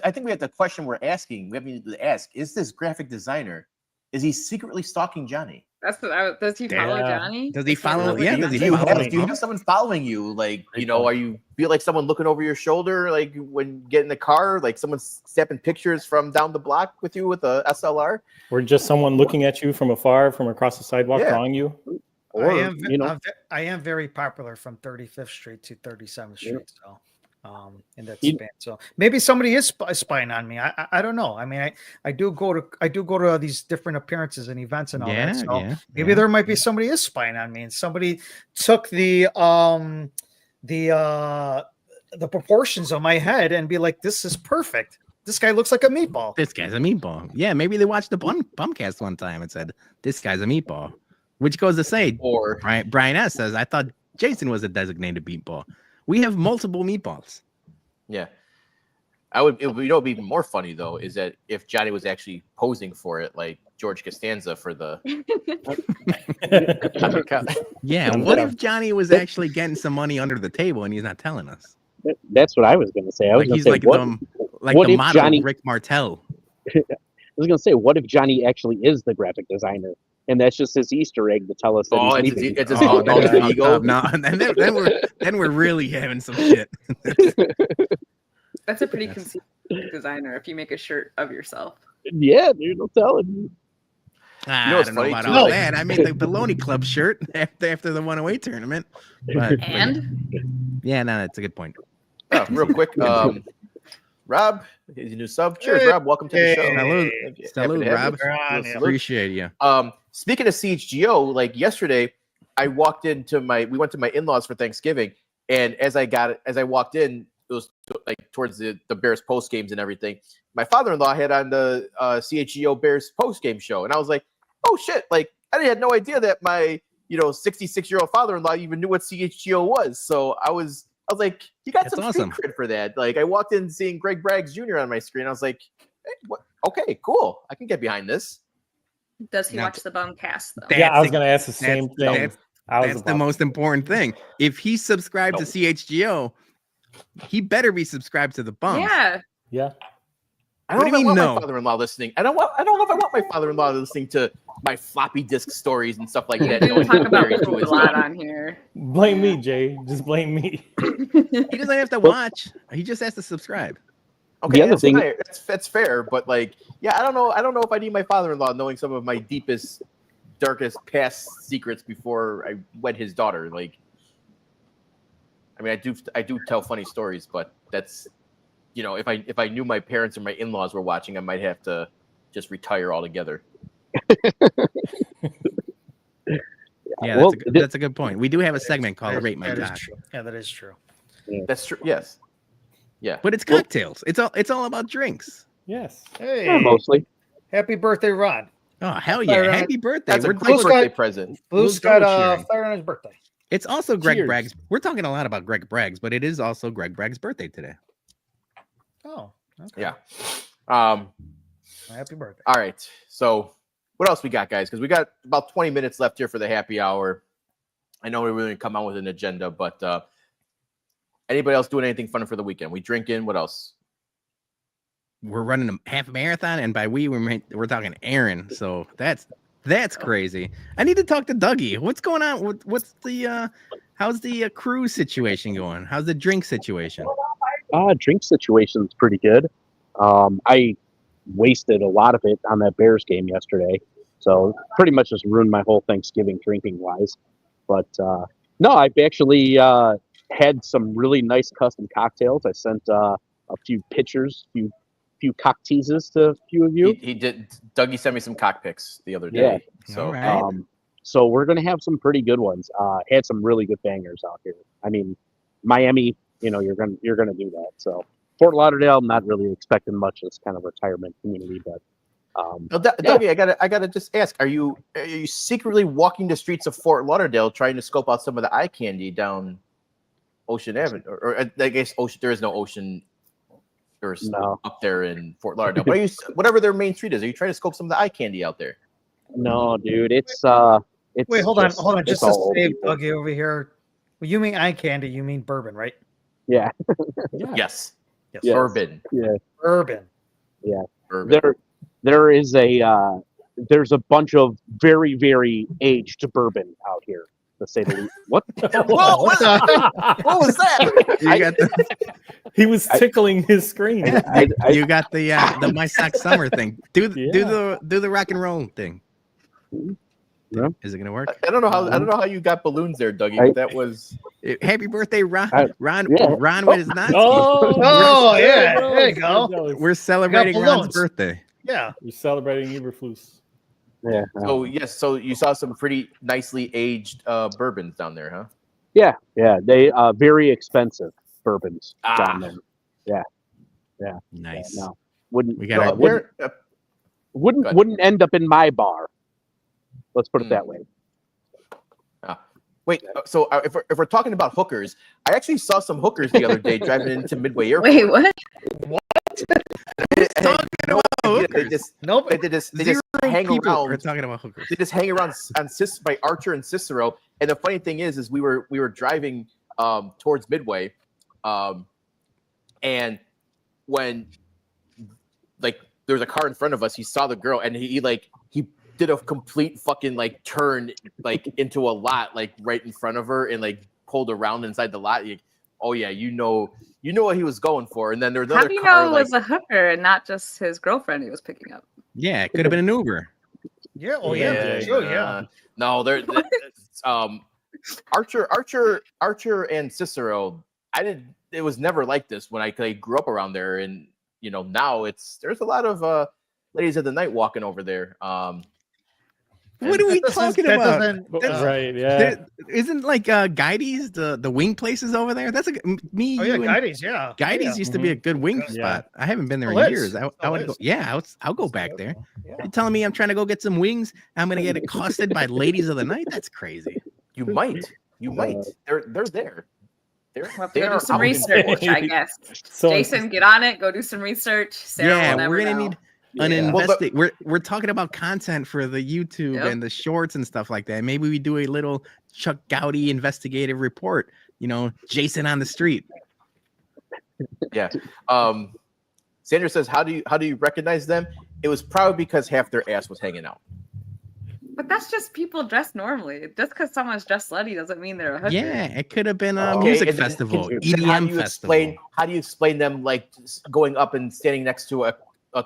I think we have the question we're asking. We have to ask: is this graphic designer? Is he secretly stalking Johnny? That's what does he follow Johnny? Does he That's not follow? really- Yeah, Do does he you follow? have someone following you? Like, are you feel like someone looking over your shoulder? Like when you get in the car, like someone snapping pictures from down the block with you with a SLR? Or just someone looking at you from afar, from across the sidewalk, Yeah. drawing you. Or, I am very popular from 35th Street to 37th Street. Yeah. So, in that span. So maybe somebody is spying on me. I don't know. I mean, I do go to these different appearances and events and all that. So maybe there might be somebody is spying on me, and somebody took the proportions of my head and be like, this is perfect. This guy looks like a meatball. This guy's a meatball. Yeah, maybe they watched the Bumcast one time and said, this guy's a meatball. Which goes to say, Or Brian S. says, I thought Jason was a designated meatball. We have multiple meatballs. yeah, it'd be even more funny though is that if Johnny was actually posing for it, like George Costanza for the. Yeah, what if Johnny was actually getting some money under the table and he's not telling us? That's what I was going to say. I was Like going he's to say, like what the if model Johnny- Rick Martel. I was going to say, what if Johnny actually is the graphic designer? And that's just his Easter egg to tell us that Oh, he's it's leaving. his Oh, alter that's ego. fucked up. No, then we're really having some shit. That's a pretty conceited designer if you make a shirt of yourself. Yeah, dude, I'm telling you. I what's don't know funny, about too? all Like- that. I made the Bologna Club shirt after the 108 tournament. But yeah, no, that's a good point. Oh, real quick, Rob, is your new sub? Cheers, Rob. Welcome to the show. Salute. Happy to Salute, have Rob. you. You're on, Salute. Appreciate you. Speaking of CHGO, like yesterday, I walked into we went to my in-laws for Thanksgiving, and as I walked in, it was like towards the Bears post games and everything. My father-in-law had on the CHGO Bears post game show, and I was like, "Oh shit!" Like I had no idea that my 66-year-old father-in-law even knew what CHGO was. So I was like, "You got That's some awesome. street cred for that." Like I walked in seeing Greg Braggs Jr. on my screen, I was like, "Hey, what? Okay, cool. I can get behind this." Does he Now- watch the Bumcast though? Yeah, I was going to ask the same thing. That's the most important thing. If he subscribed to CHGO, he better be subscribed to the Bums. Yeah. Yeah. I What don't do you know if I mean, want no? my father-in-law listening. I don't know if I want my father-in-law listening to my floppy disk stories and stuff like that. We knowing talk he's about married to food his a lot daughter. on here. Blame me, Jay. Just blame me. He doesn't have to watch. He just has to subscribe. Okay, The other that's thing- fine. That's fair, but like, yeah, I don't know if I need my father-in-law knowing some of my deepest, darkest past secrets before I wed his daughter. Like, I mean, I do tell funny stories, but that's, if I knew my parents or my in-laws were watching, I might have to just retire altogether. Yeah, Well, that's a good point. We do have a segment called Rate My That is Doc, true. Yeah, that is true. That's true. Yes. Yeah. but it's cocktails. It's all about drinks. Yes. Hey, Yeah, mostly. happy birthday, Ron. Oh hell yeah! Fire on- Happy birthday! That's a We're great Blue's birthday got- present. Blue's Blue's got double cheering. fire on his birthday. It's also Greg Cheers. Bragg's. We're talking a lot about Greg Bragg's, but it is also Greg Bragg's birthday today. Oh, okay. Yeah. Happy birthday. All right. So what else we got, guys? Because we got about 20 minutes left here for the happy hour. I know we really didn't come out with an agenda, but anybody else doing anything fun for the weekend? We drinking? What else? We're running a half marathon, and by we're talking Erin. So that's crazy. I need to talk to Dougie. What's going on? What's the how's the cruise situation going? How's the drink situation? Drink situation's pretty good. I wasted a lot of it on that Bears game yesterday, so pretty much just ruined my whole Thanksgiving drinking wise. But no, I've actually had some really nice custom cocktails. I sent a few pictures, few cock teases to a few of you. He did. Dougie sent me some cock pics the other day. Yeah. So All right. So we're gonna have some pretty good ones. Had some really good bangers out here. I mean, Miami, you're gonna do that. So Fort Lauderdale, I'm not really expecting much. It's kind of retirement community, but Dougie, I gotta just ask: Are you secretly walking the streets of Fort Lauderdale trying to scope out some of the eye candy down Ocean Avenue? Or I guess there is no ocean. No. Up there in Fort Lauderdale, but whatever their main street is, are you trying to scope some of the eye candy out there? No, dude, it's Wait, hold on. Just to all save people. Dougie over here. When you mean eye candy, you mean bourbon, right? Yeah. Yes. Yes. Yeah. Bourbon. Yeah. Bourbon. Yeah. Bourbon. There is there's a bunch of very, very aged bourbon out here, to say the least. What? Whoa, what was that? You got the He was tickling his screen. you got the My Sock Summer thing. Do the rock and roll thing. Yeah. Is it gonna work? I don't know how you got balloons there, Dougie. But that was Happy birthday, Ron! Ron Yeah. with his Nazi. Oh, yeah. There you go. We're celebrating balloons. Ron's birthday. Yeah. We're celebrating Eberflus. Yeah. so yes. So you saw some pretty nicely aged bourbons down there, huh? Yeah. They very expensive bourbons down there. Nice. No, wouldn't We got our Where- wouldn't end up in my bar. Let's put it that way. Wait, so if we're talking about hookers, I actually saw some hookers the other day driving into Midway Airport. Wait, what? talking about hookers. They just hang People are around. talking about hookers. They just hang around by Archer and Cicero. And the funny thing is we were driving towards Midway, and when like there was a car in front of us, he saw the girl, and he did a complete fucking turn into a lot right in front of her, and pulled around inside the lot. Oh yeah, you know what he was going for. And then there's another How do you car, know it was a hooker and not just his girlfriend he was picking up? Yeah, it could have been an Uber. Yeah. Oh, yeah. Sure, yeah. No, Archer and Cicero. It was never like this when I grew up around there, and now there's a lot of ladies of the night walking over there. What are we talking about? Right, yeah. Isn't Guides the wing places over there? That's me. Oh, yeah, Guides, yeah. Guides used to be a good wing spot. I haven't been there in years. I would go. Yeah, I'll go back there. Yeah. You're telling me I'm trying to go get some wings? I'm gonna get accosted by ladies of the night? That's crazy. You might. They're there. We'll have to go do some research, I guess. So Jason, get on it. Go do some research. Sarah will Yeah, never we're gonna know. need an investigate. We're talking about content for the YouTube Yep. and the shorts and stuff like that. Maybe we do a little Chuck Gowdy investigative report. Jason on the street. Yeah. Sandra says, how do you recognize them? It was probably because half their ass was hanging out. But that's just people dressed normally. Just because someone's dressed slutty doesn't mean they're a hooker. Yeah, it could have been a Okay, music and then festival, then EDM festival. How do you explain them going up and standing next to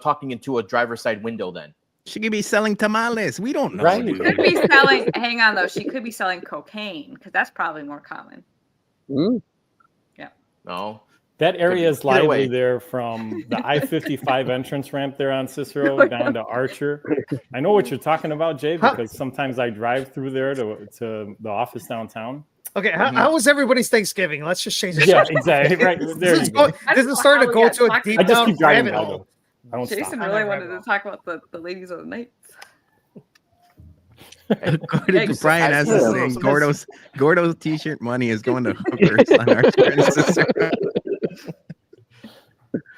talking into a driver's side window then? She could be selling tamales. We don't know. Right. Dude. Could be selling. Hang on though. She could be selling cocaine because that's probably more common. No. that area is Either way. lively there from the I-55 entrance ramp there on Cicero down to Archer. I know what you're talking about, Jay, because sometimes I drive through there to the office downtown. Okay, how was everybody's Thanksgiving? Let's just change the Yeah, subject. exactly. Right there you go. This is starting to go to a deep I just down keep driving. rabbit Now, hole. though. I don't Jason stop. really wanted to talk about the ladies of the night. According to Brian, as Yeah. saying, Gordo's t-shirt money is going to hookers on Archer and Cicero.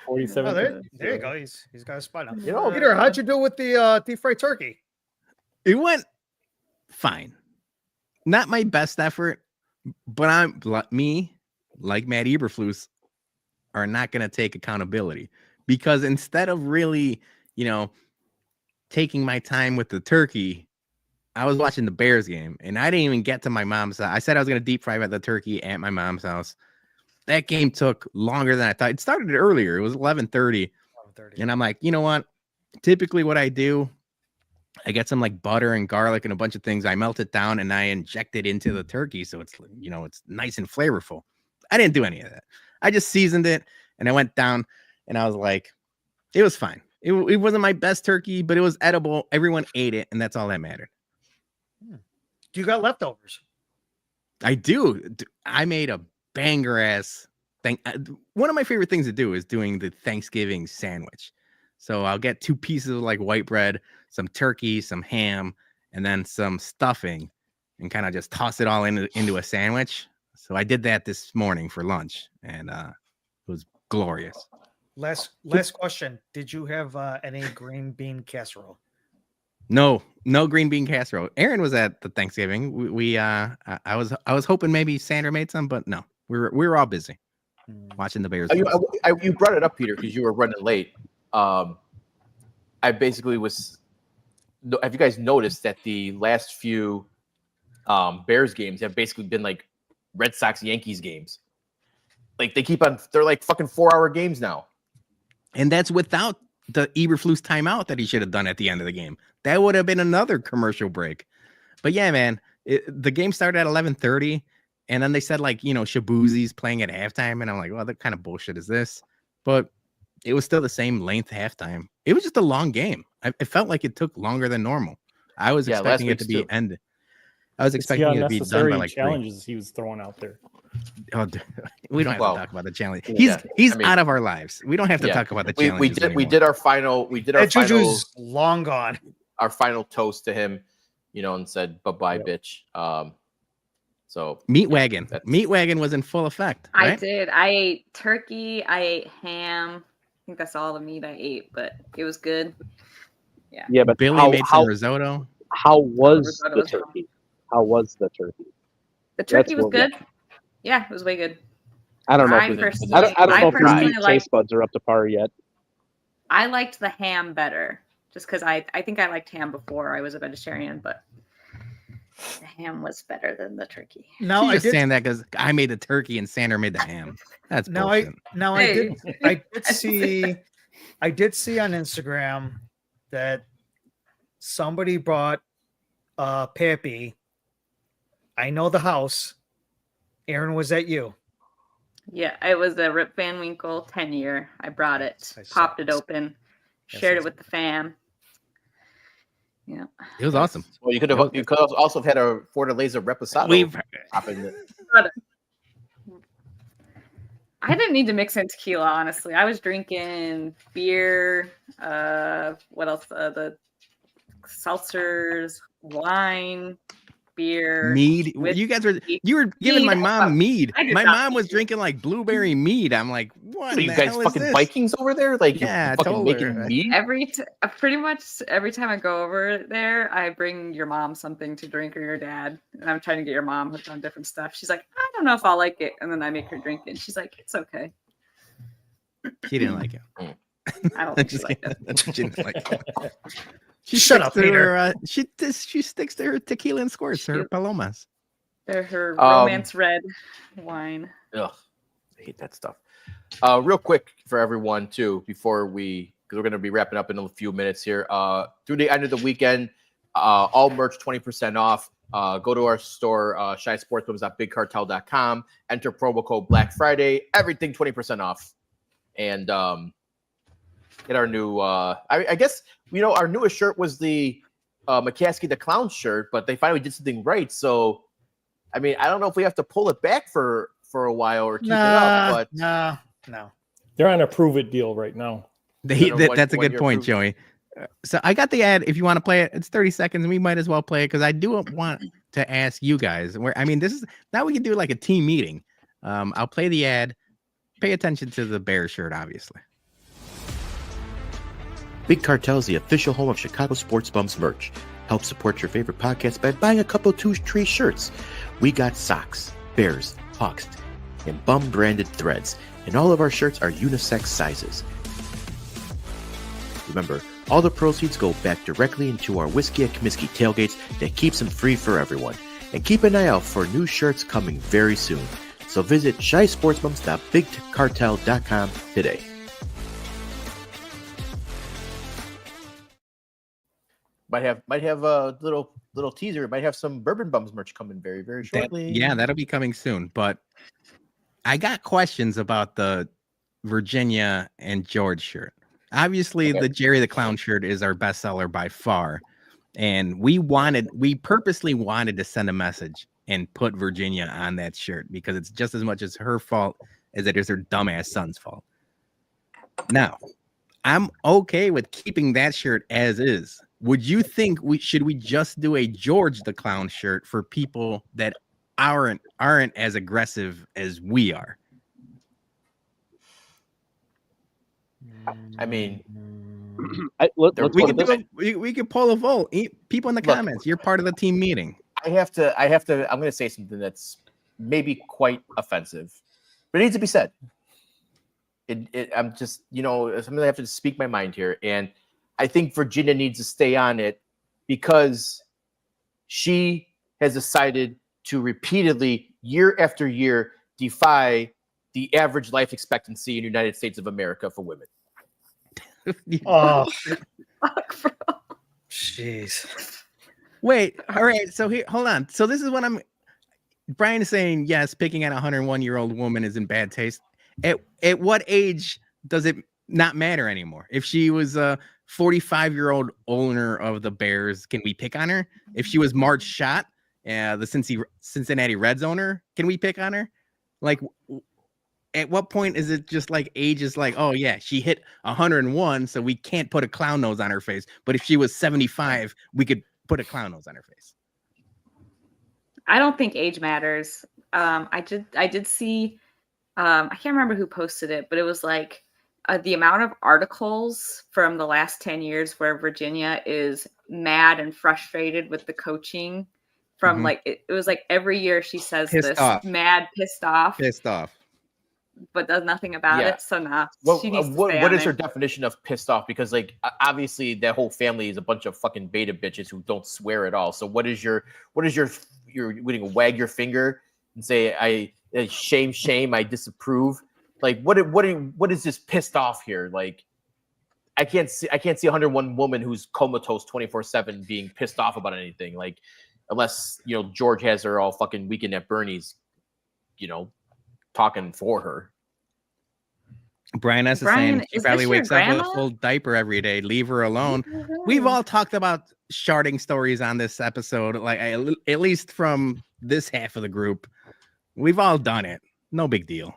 47. Oh, there you go. He's got a spot now. You know, Peter, how'd you do with the deep fried turkey? It went fine. Not my best effort, but like Matt Eberflus, are not going to take accountability because instead of really, taking my time with the turkey, I was watching the Bears game and I didn't even get to my mom's house. I said I was going to deep fry the turkey at my mom's house. That game took longer than I thought. It started earlier. It was 11:30. 11:30. And I'm like, you know what? Typically what I do, I get some like butter and garlic and a bunch of things. I melt it down and I inject it into the turkey. So it's, it's nice and flavorful. I didn't do any of that. I just seasoned it and I went down and I was like, it was fine. It wasn't my best turkey, but it was edible. Everyone ate it. And that's all that mattered. You got leftovers? I do. I made a banger ass thing. One of my favorite things to do is doing the Thanksgiving sandwich. So I'll get 2 pieces of like white bread, some turkey, some ham, and then some stuffing and kind of just toss it all into a sandwich. So I did that this morning for lunch and it was glorious. Last question. Did you have any green bean casserole? No green bean casserole. Erin was at the Thanksgiving. I was hoping maybe Sandra made some, but no, we were all busy watching the Bears. You brought it up, Peter, because you were running late. I basically was. Have you guys noticed that the last few Bears games have basically been like Red Sox Yankees games? Like they're like fucking 4-hour games now. And that's without the Eberflus timeout that he should have done at the end of the game. That would have been another commercial break. But yeah, man, the game started at 11:30, and then they said like, Shabuzi's playing at halftime, and I'm like, well, what kind of bullshit is this? But it was still the same length halftime. It was just a long game. It felt like it took longer than normal. I was expecting it to be ended. I was expecting it to be done by like challenges he was throwing out there. Oh, we don't have to talk about the challenge. He's out of our lives. We don't have to talk about the challenge. We did our final. Juju's long gone. Our final toast to him, and said bye-bye, bitch. So Meat Wagon was in full effect. Right? I did. I ate turkey. I ate ham. I think that's all the meat I ate, but it was good. Yeah. Yeah, but Billy made some risotto. How was the turkey? How was the turkey? The turkey was good. Yeah, it was way good. I don't know. I don't know if your taste buds are up to par yet. I liked the ham better, just because I think I liked ham before I was a vegetarian, but the ham was better than the turkey. No, I just saying that because I made the turkey and Sandra made the ham. That's bullshit. I did see on Instagram that somebody brought Pappy. I know the house. Erin, was that you? Yeah, it was a Rip Van Winkle 10-year. I brought it, popped it open, shared it with the fam. Yeah, it was awesome. Well, you could also have had a Fortaleza Reposado. I didn't need to mix in tequila, honestly. I was drinking beer. What else? The seltzers, wine. Beer, mead. You were giving my mom mead. My mom was drinking like blueberry mead. I'm like, what? You guys fucking Vikings over there? Like, yeah, fucking making mead? Pretty much every time I go over there, I bring your mom something to drink or your dad, and I'm trying to get your mom hooked on different stuff. She's like, I don't know if I'll like it, and then I make her drink it. And she's like, it's okay. She didn't like it. I don't think she liked it. She didn't like it. Shut up, Peter. She sticks to her tequila and squirts, her palomas. They're her romance red wine. Ugh, I hate that stuff. Real quick for everyone too, because we're going to be wrapping up in a few minutes here. Through the end of the weekend, all merch 20% off. Go to our store, shysportsbums.bigcartel.com. Enter promo code Black Friday. Everything 20% off, and get our new. I guess our newest shirt was the McCaskey the Clown shirt, but they finally did something right. So, I mean, I don't know if we have to pull it back for a while or keep it up. But no, they're on a prove it deal right now. That's a good point, Joey. So I got the ad. If you want to play it, it's 30 seconds. We might as well play it because I do want to ask you guys. This is now we can do like a team meeting. I'll play the ad. Pay attention to the Bears shirt, obviously. Big Cartel is the official home of Chicago Sports Bums merch. Help support your favorite podcast by buying a couple of 2-3 shirts. We got socks, Bears, Hawks, and Bum branded threads. And all of our shirts are unisex sizes. Remember, all the proceeds go back directly into our Whiskey at Comiskey tailgates that keeps them free for everyone. And keep an eye out for new shirts coming very soon. So visit shysportsbums.bigcartel.com today. Might have a little teaser. Might have some Bourbon Bums merch coming very, very shortly. That'll be coming soon. But I got questions about the Virginia and George shirt. Obviously, the Jerry the Clown shirt is our bestseller by far. And we purposely wanted to send a message and put Virginia on that shirt because it's just as much as her fault as it is her dumbass son's fault. Now, I'm okay with keeping that shirt as is. Would you think should we just do a George the Clown shirt for people that aren't as aggressive as we are? I mean, we could pull a vote. People in the comments, you're part of the team meeting. I'm going to say something that's maybe quite offensive, but it needs to be said. I'm just, I'm going to have to speak my mind here. And I think Virginia needs to stay on it because she has decided to repeatedly, year after year, defy the average life expectancy in the United States of America for women. Oh, jeez. Wait, all right. So here, hold on. So this is what Brian is saying. Yes, picking at a 101-year-old woman is in bad taste. At what age does it not matter anymore? If she was a 45-year-old owner of the Bears, can we pick on her? If she was Marge Schott, the Cincinnati Reds owner, can we pick on her? Like, at what point is it just like age is like, oh yeah, she hit 101, so we can't put a clown nose on her face. But if she was 75, we could put a clown nose on her face. I don't think age matters. I did see, I can't remember who posted it, but it was like the amount of articles from the last 10 years where Virginia is mad and frustrated with the coaching from like, it was like every year she says pissed off, but does nothing about it. So she needs to stay what on is her there. definition of pissed off? Because like obviously that whole family is a bunch of fucking beta bitches who don't swear at all. So what is your would you wag your finger and say shame, I disapprove? Like what is this pissed off here? Like I can't see 101 woman who's comatose 24/7 being pissed off about anything. Like unless George has her all fucking Weekend at Bernie's, talking for her. Brian S. is saying she probably wakes up with a full diaper every day. Leave her alone. We've all talked about sharding stories on this episode, like at least from this half of the group. We've all done it. No big deal.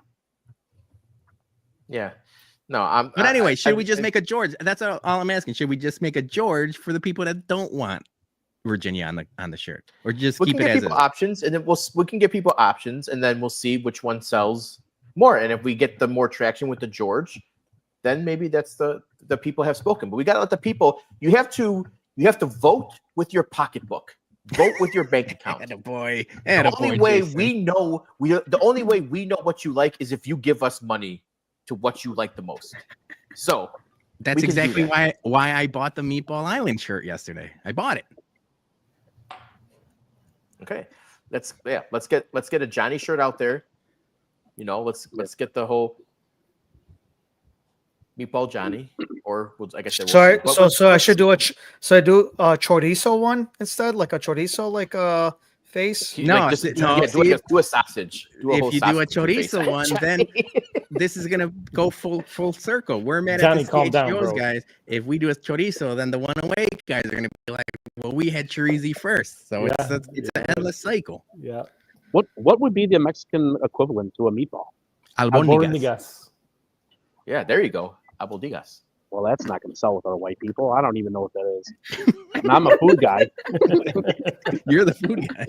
Yeah. No, But anyway, should we just make a George? That's all I'm asking. Should we just make a George for the people that don't want Virginia on the shirt, or just keep it as people options, and then we can give people options, and then we'll see which one sells more. And if we get the more traction with the George, then maybe that's the people have spoken. But we got to let the people. You have to vote with your pocketbook. Vote with your bank account. The only way we know what you like is if you give us money to what you like the most. So that's exactly why I bought the Meatball Island shirt yesterday. I bought it. Okay, let's get a Johnny shirt out there. Let's get the whole Meatball Johnny, or I guess. Sorry, so I should do I do a chorizo one instead, like a chorizo, like a face. Do a sausage. If you do a chorizo one, then this is gonna go full circle. We're mad Johnny, at the calm down, CHGOs bro. guys. If we do a chorizo, then the one away guys are gonna be like, well, we had chorizo first, so it's an endless cycle. Yeah. What would be the Mexican equivalent to a meatball? Albóndigas. Yeah, there you go. Albóndigas. Well, that's not going to sell with our white people. I don't even know what that is. And I'm a food guy. You're the food guy.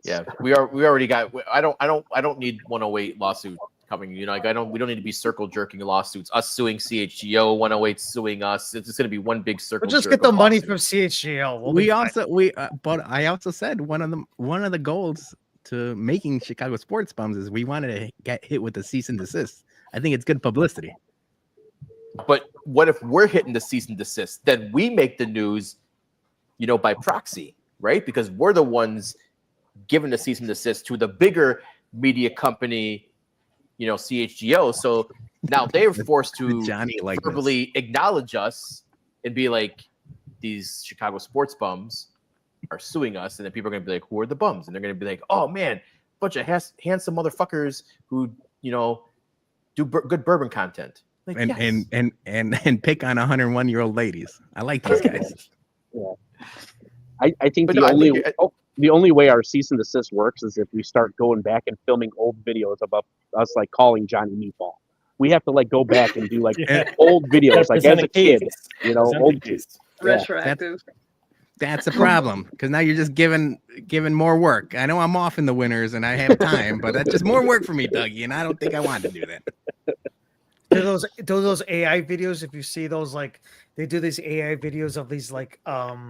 Yeah, we already got. I don't need 108 lawsuit coming. We don't need to be circle jerking lawsuits. Us suing CHGO, 108 suing us. It's just going to be one big circle. We'll just get the money from CHGO. But I also said one of the goals to making Chicago Sports Bums is we wanted to get hit with the cease and desist. I think it's good publicity. But what if we're hitting the cease and desist? Then we make the news, by proxy, right? Because we're the ones giving the cease and desist to the bigger media company, CHGO. So now they're forced to verbally acknowledge us it'd be like these Chicago sports bums are suing us, and then people are gonna be like, "Who are the bums?" And they're gonna be like, "Oh man, bunch of handsome motherfuckers who do good bourbon content." Like, and pick on 101-year-old ladies. I like these guys. Yeah. I think But the no, I only think the only way our cease and desist works is if we start going back and filming old videos of us like calling Johnny Meatball. We have to like go back and do like old videos, like as a kid, old kids. Retroactive. That's a problem because now you're just giving more work. I know I'm off in the winters and I have time, but that's just more work for me, Dougie, and I don't think I want to do that. Do those AI videos? If you see those, like they do these AI videos of these like 50s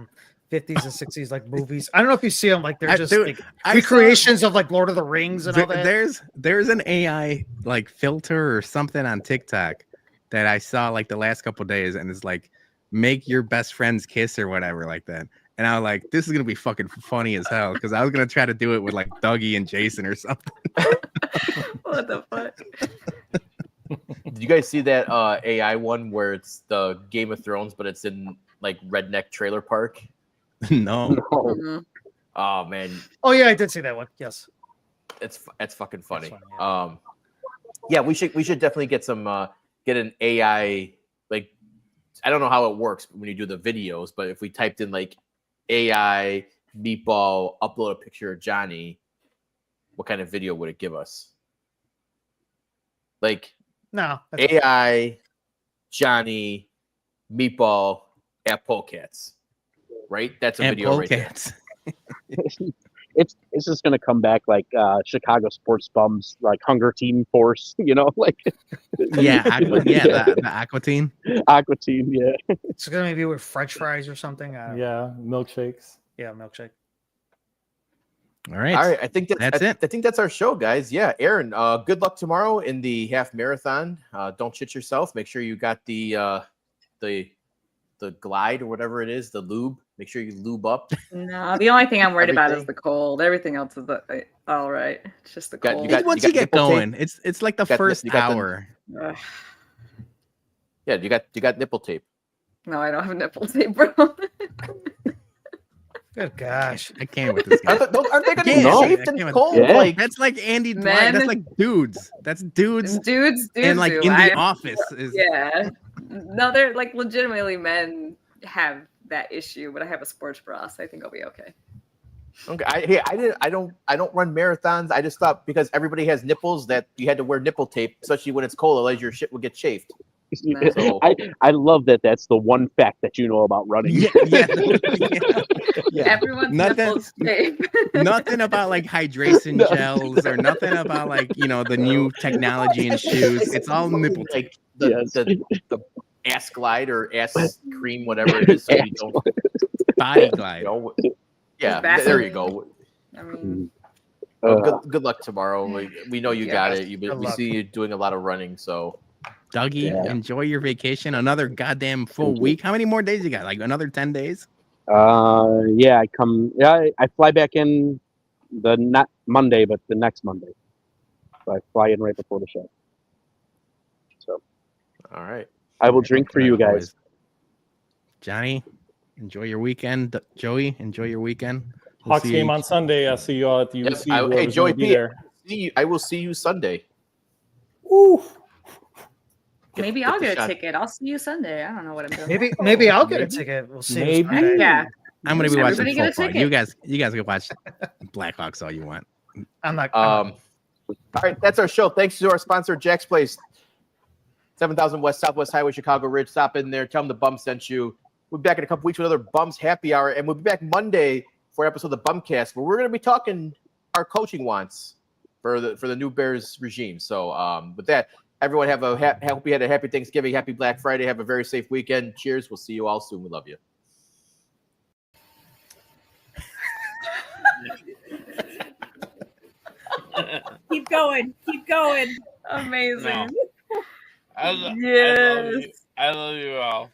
and 60s like movies. I don't know if you see them, like they're just like recreations of like Lord of the Rings and all that. There's an AI like filter or something on TikTok that I saw like the last couple of days, and it's like make your best friends kiss or whatever like that. And I was like, this is gonna be fucking funny as hell because I was gonna try to do it with like Dougie and Jason or something. What the fuck? Did you guys see that AI one where it's the Game of Thrones, but it's in like redneck trailer park? No. Mhm. Oh man. Oh yeah, I did see that one. Yes. It's fucking funny. That's funny, Yeah, we should definitely get an AI, like I don't know how it works when you do the videos, but if we typed in like AI Meatball, upload a picture of Johnny, what kind of video would it give us? Like No. AI Johnny Meatball at Polecats. Right? That's a And video right there. polecats. It's just gonna come back like Chicago sports bums, like Hunger Team Force, like Yeah, the Aqua Teen. Aqua Team, yeah. It's gonna be with French fries or something. Yeah, milkshakes. Yeah, milkshake. All right. All right, I think That's it. I think that's our show, guys. Yeah, Erin, good luck tomorrow in the half marathon. Don't shit yourself. Make sure you got the glide or whatever it is, the lube. Make sure you lube up. No, the only thing I'm worried about is Everything. the cold. Everything else is all right. It's just the cold. Once you get nipple tape? going, it's like the You got first you got the- hour. Ugh. Yeah, you got nipple tape. No, I don't have nipple tape, bro. Good gosh. I can't with this guy. Aren't they gonna Yeah, be no. shaved I and can't with- cold? Yeah. Like That's like Andy Dwyer. Men- That's like dudes. That's dudes. dudes And like do. in the office is Yeah. No, they're like legitimately men have that issue, but I have a sports bra, so I think I'll be okay. okay. I don't run marathons. I just thought because everybody has nipples that you had to wear nipple tape, especially when it's cold, otherwise your shit will get chafed. So- I love that. That's the one fact that you know about running. yeah. Everyone's Nothing- nipples tape. Nothing about like hydration gels or nothing about like the new technology in shoes. It's all nipple tape. like Yes. the ass glide or ass cream, whatever it is, so you don't. Body glide. Yeah, Vaseline. there you go. I mean, Well, good luck tomorrow. We know you Yeah. got it. We Good luck. see you doing a lot of running, so Dougie, Yeah. enjoy your vacation. Another goddamn full Thank you. week. How many more days you got? Like another 10 days? Yeah, I fly back in not Monday, but the next Monday. So I fly in right before the show. So all right. I will drink for you guys. Johnny, enjoy your weekend. Joey, enjoy your weekend. We'll Hawks see game you- on Sunday. I'll see you all at the Yep. UC. Hey, whoever's Joey gonna be P. there. I will see you Sunday. Woo. maybe I'll the get a shot. ticket. I'll see you Sunday. I don't know what I'm doing. Maybe I'll get a Maybe. ticket. We'll see. Maybe. Sunday. Yeah. I'm gonna be watching Everybody get a football. ticket. You guys can watch Blackhawks all you want. I'm not. All right, that's our show. Thanks to our sponsor, Jack's Place, 7000 West Southwest Highway, Chicago Ridge. Stop in there. Tell them the Bum sent you. We'll be back in a couple weeks with another Bums Happy Hour, and we'll be back Monday for an episode of the Bumcast, where we're going to be talking our coaching wants for the new Bears regime. So with that, everyone hope you had a happy Thanksgiving, happy Black Friday. Have a very safe weekend. Cheers. We'll see you all soon. We love you. Keep going. Keep going. Amazing. I love Yes. you. I love you all.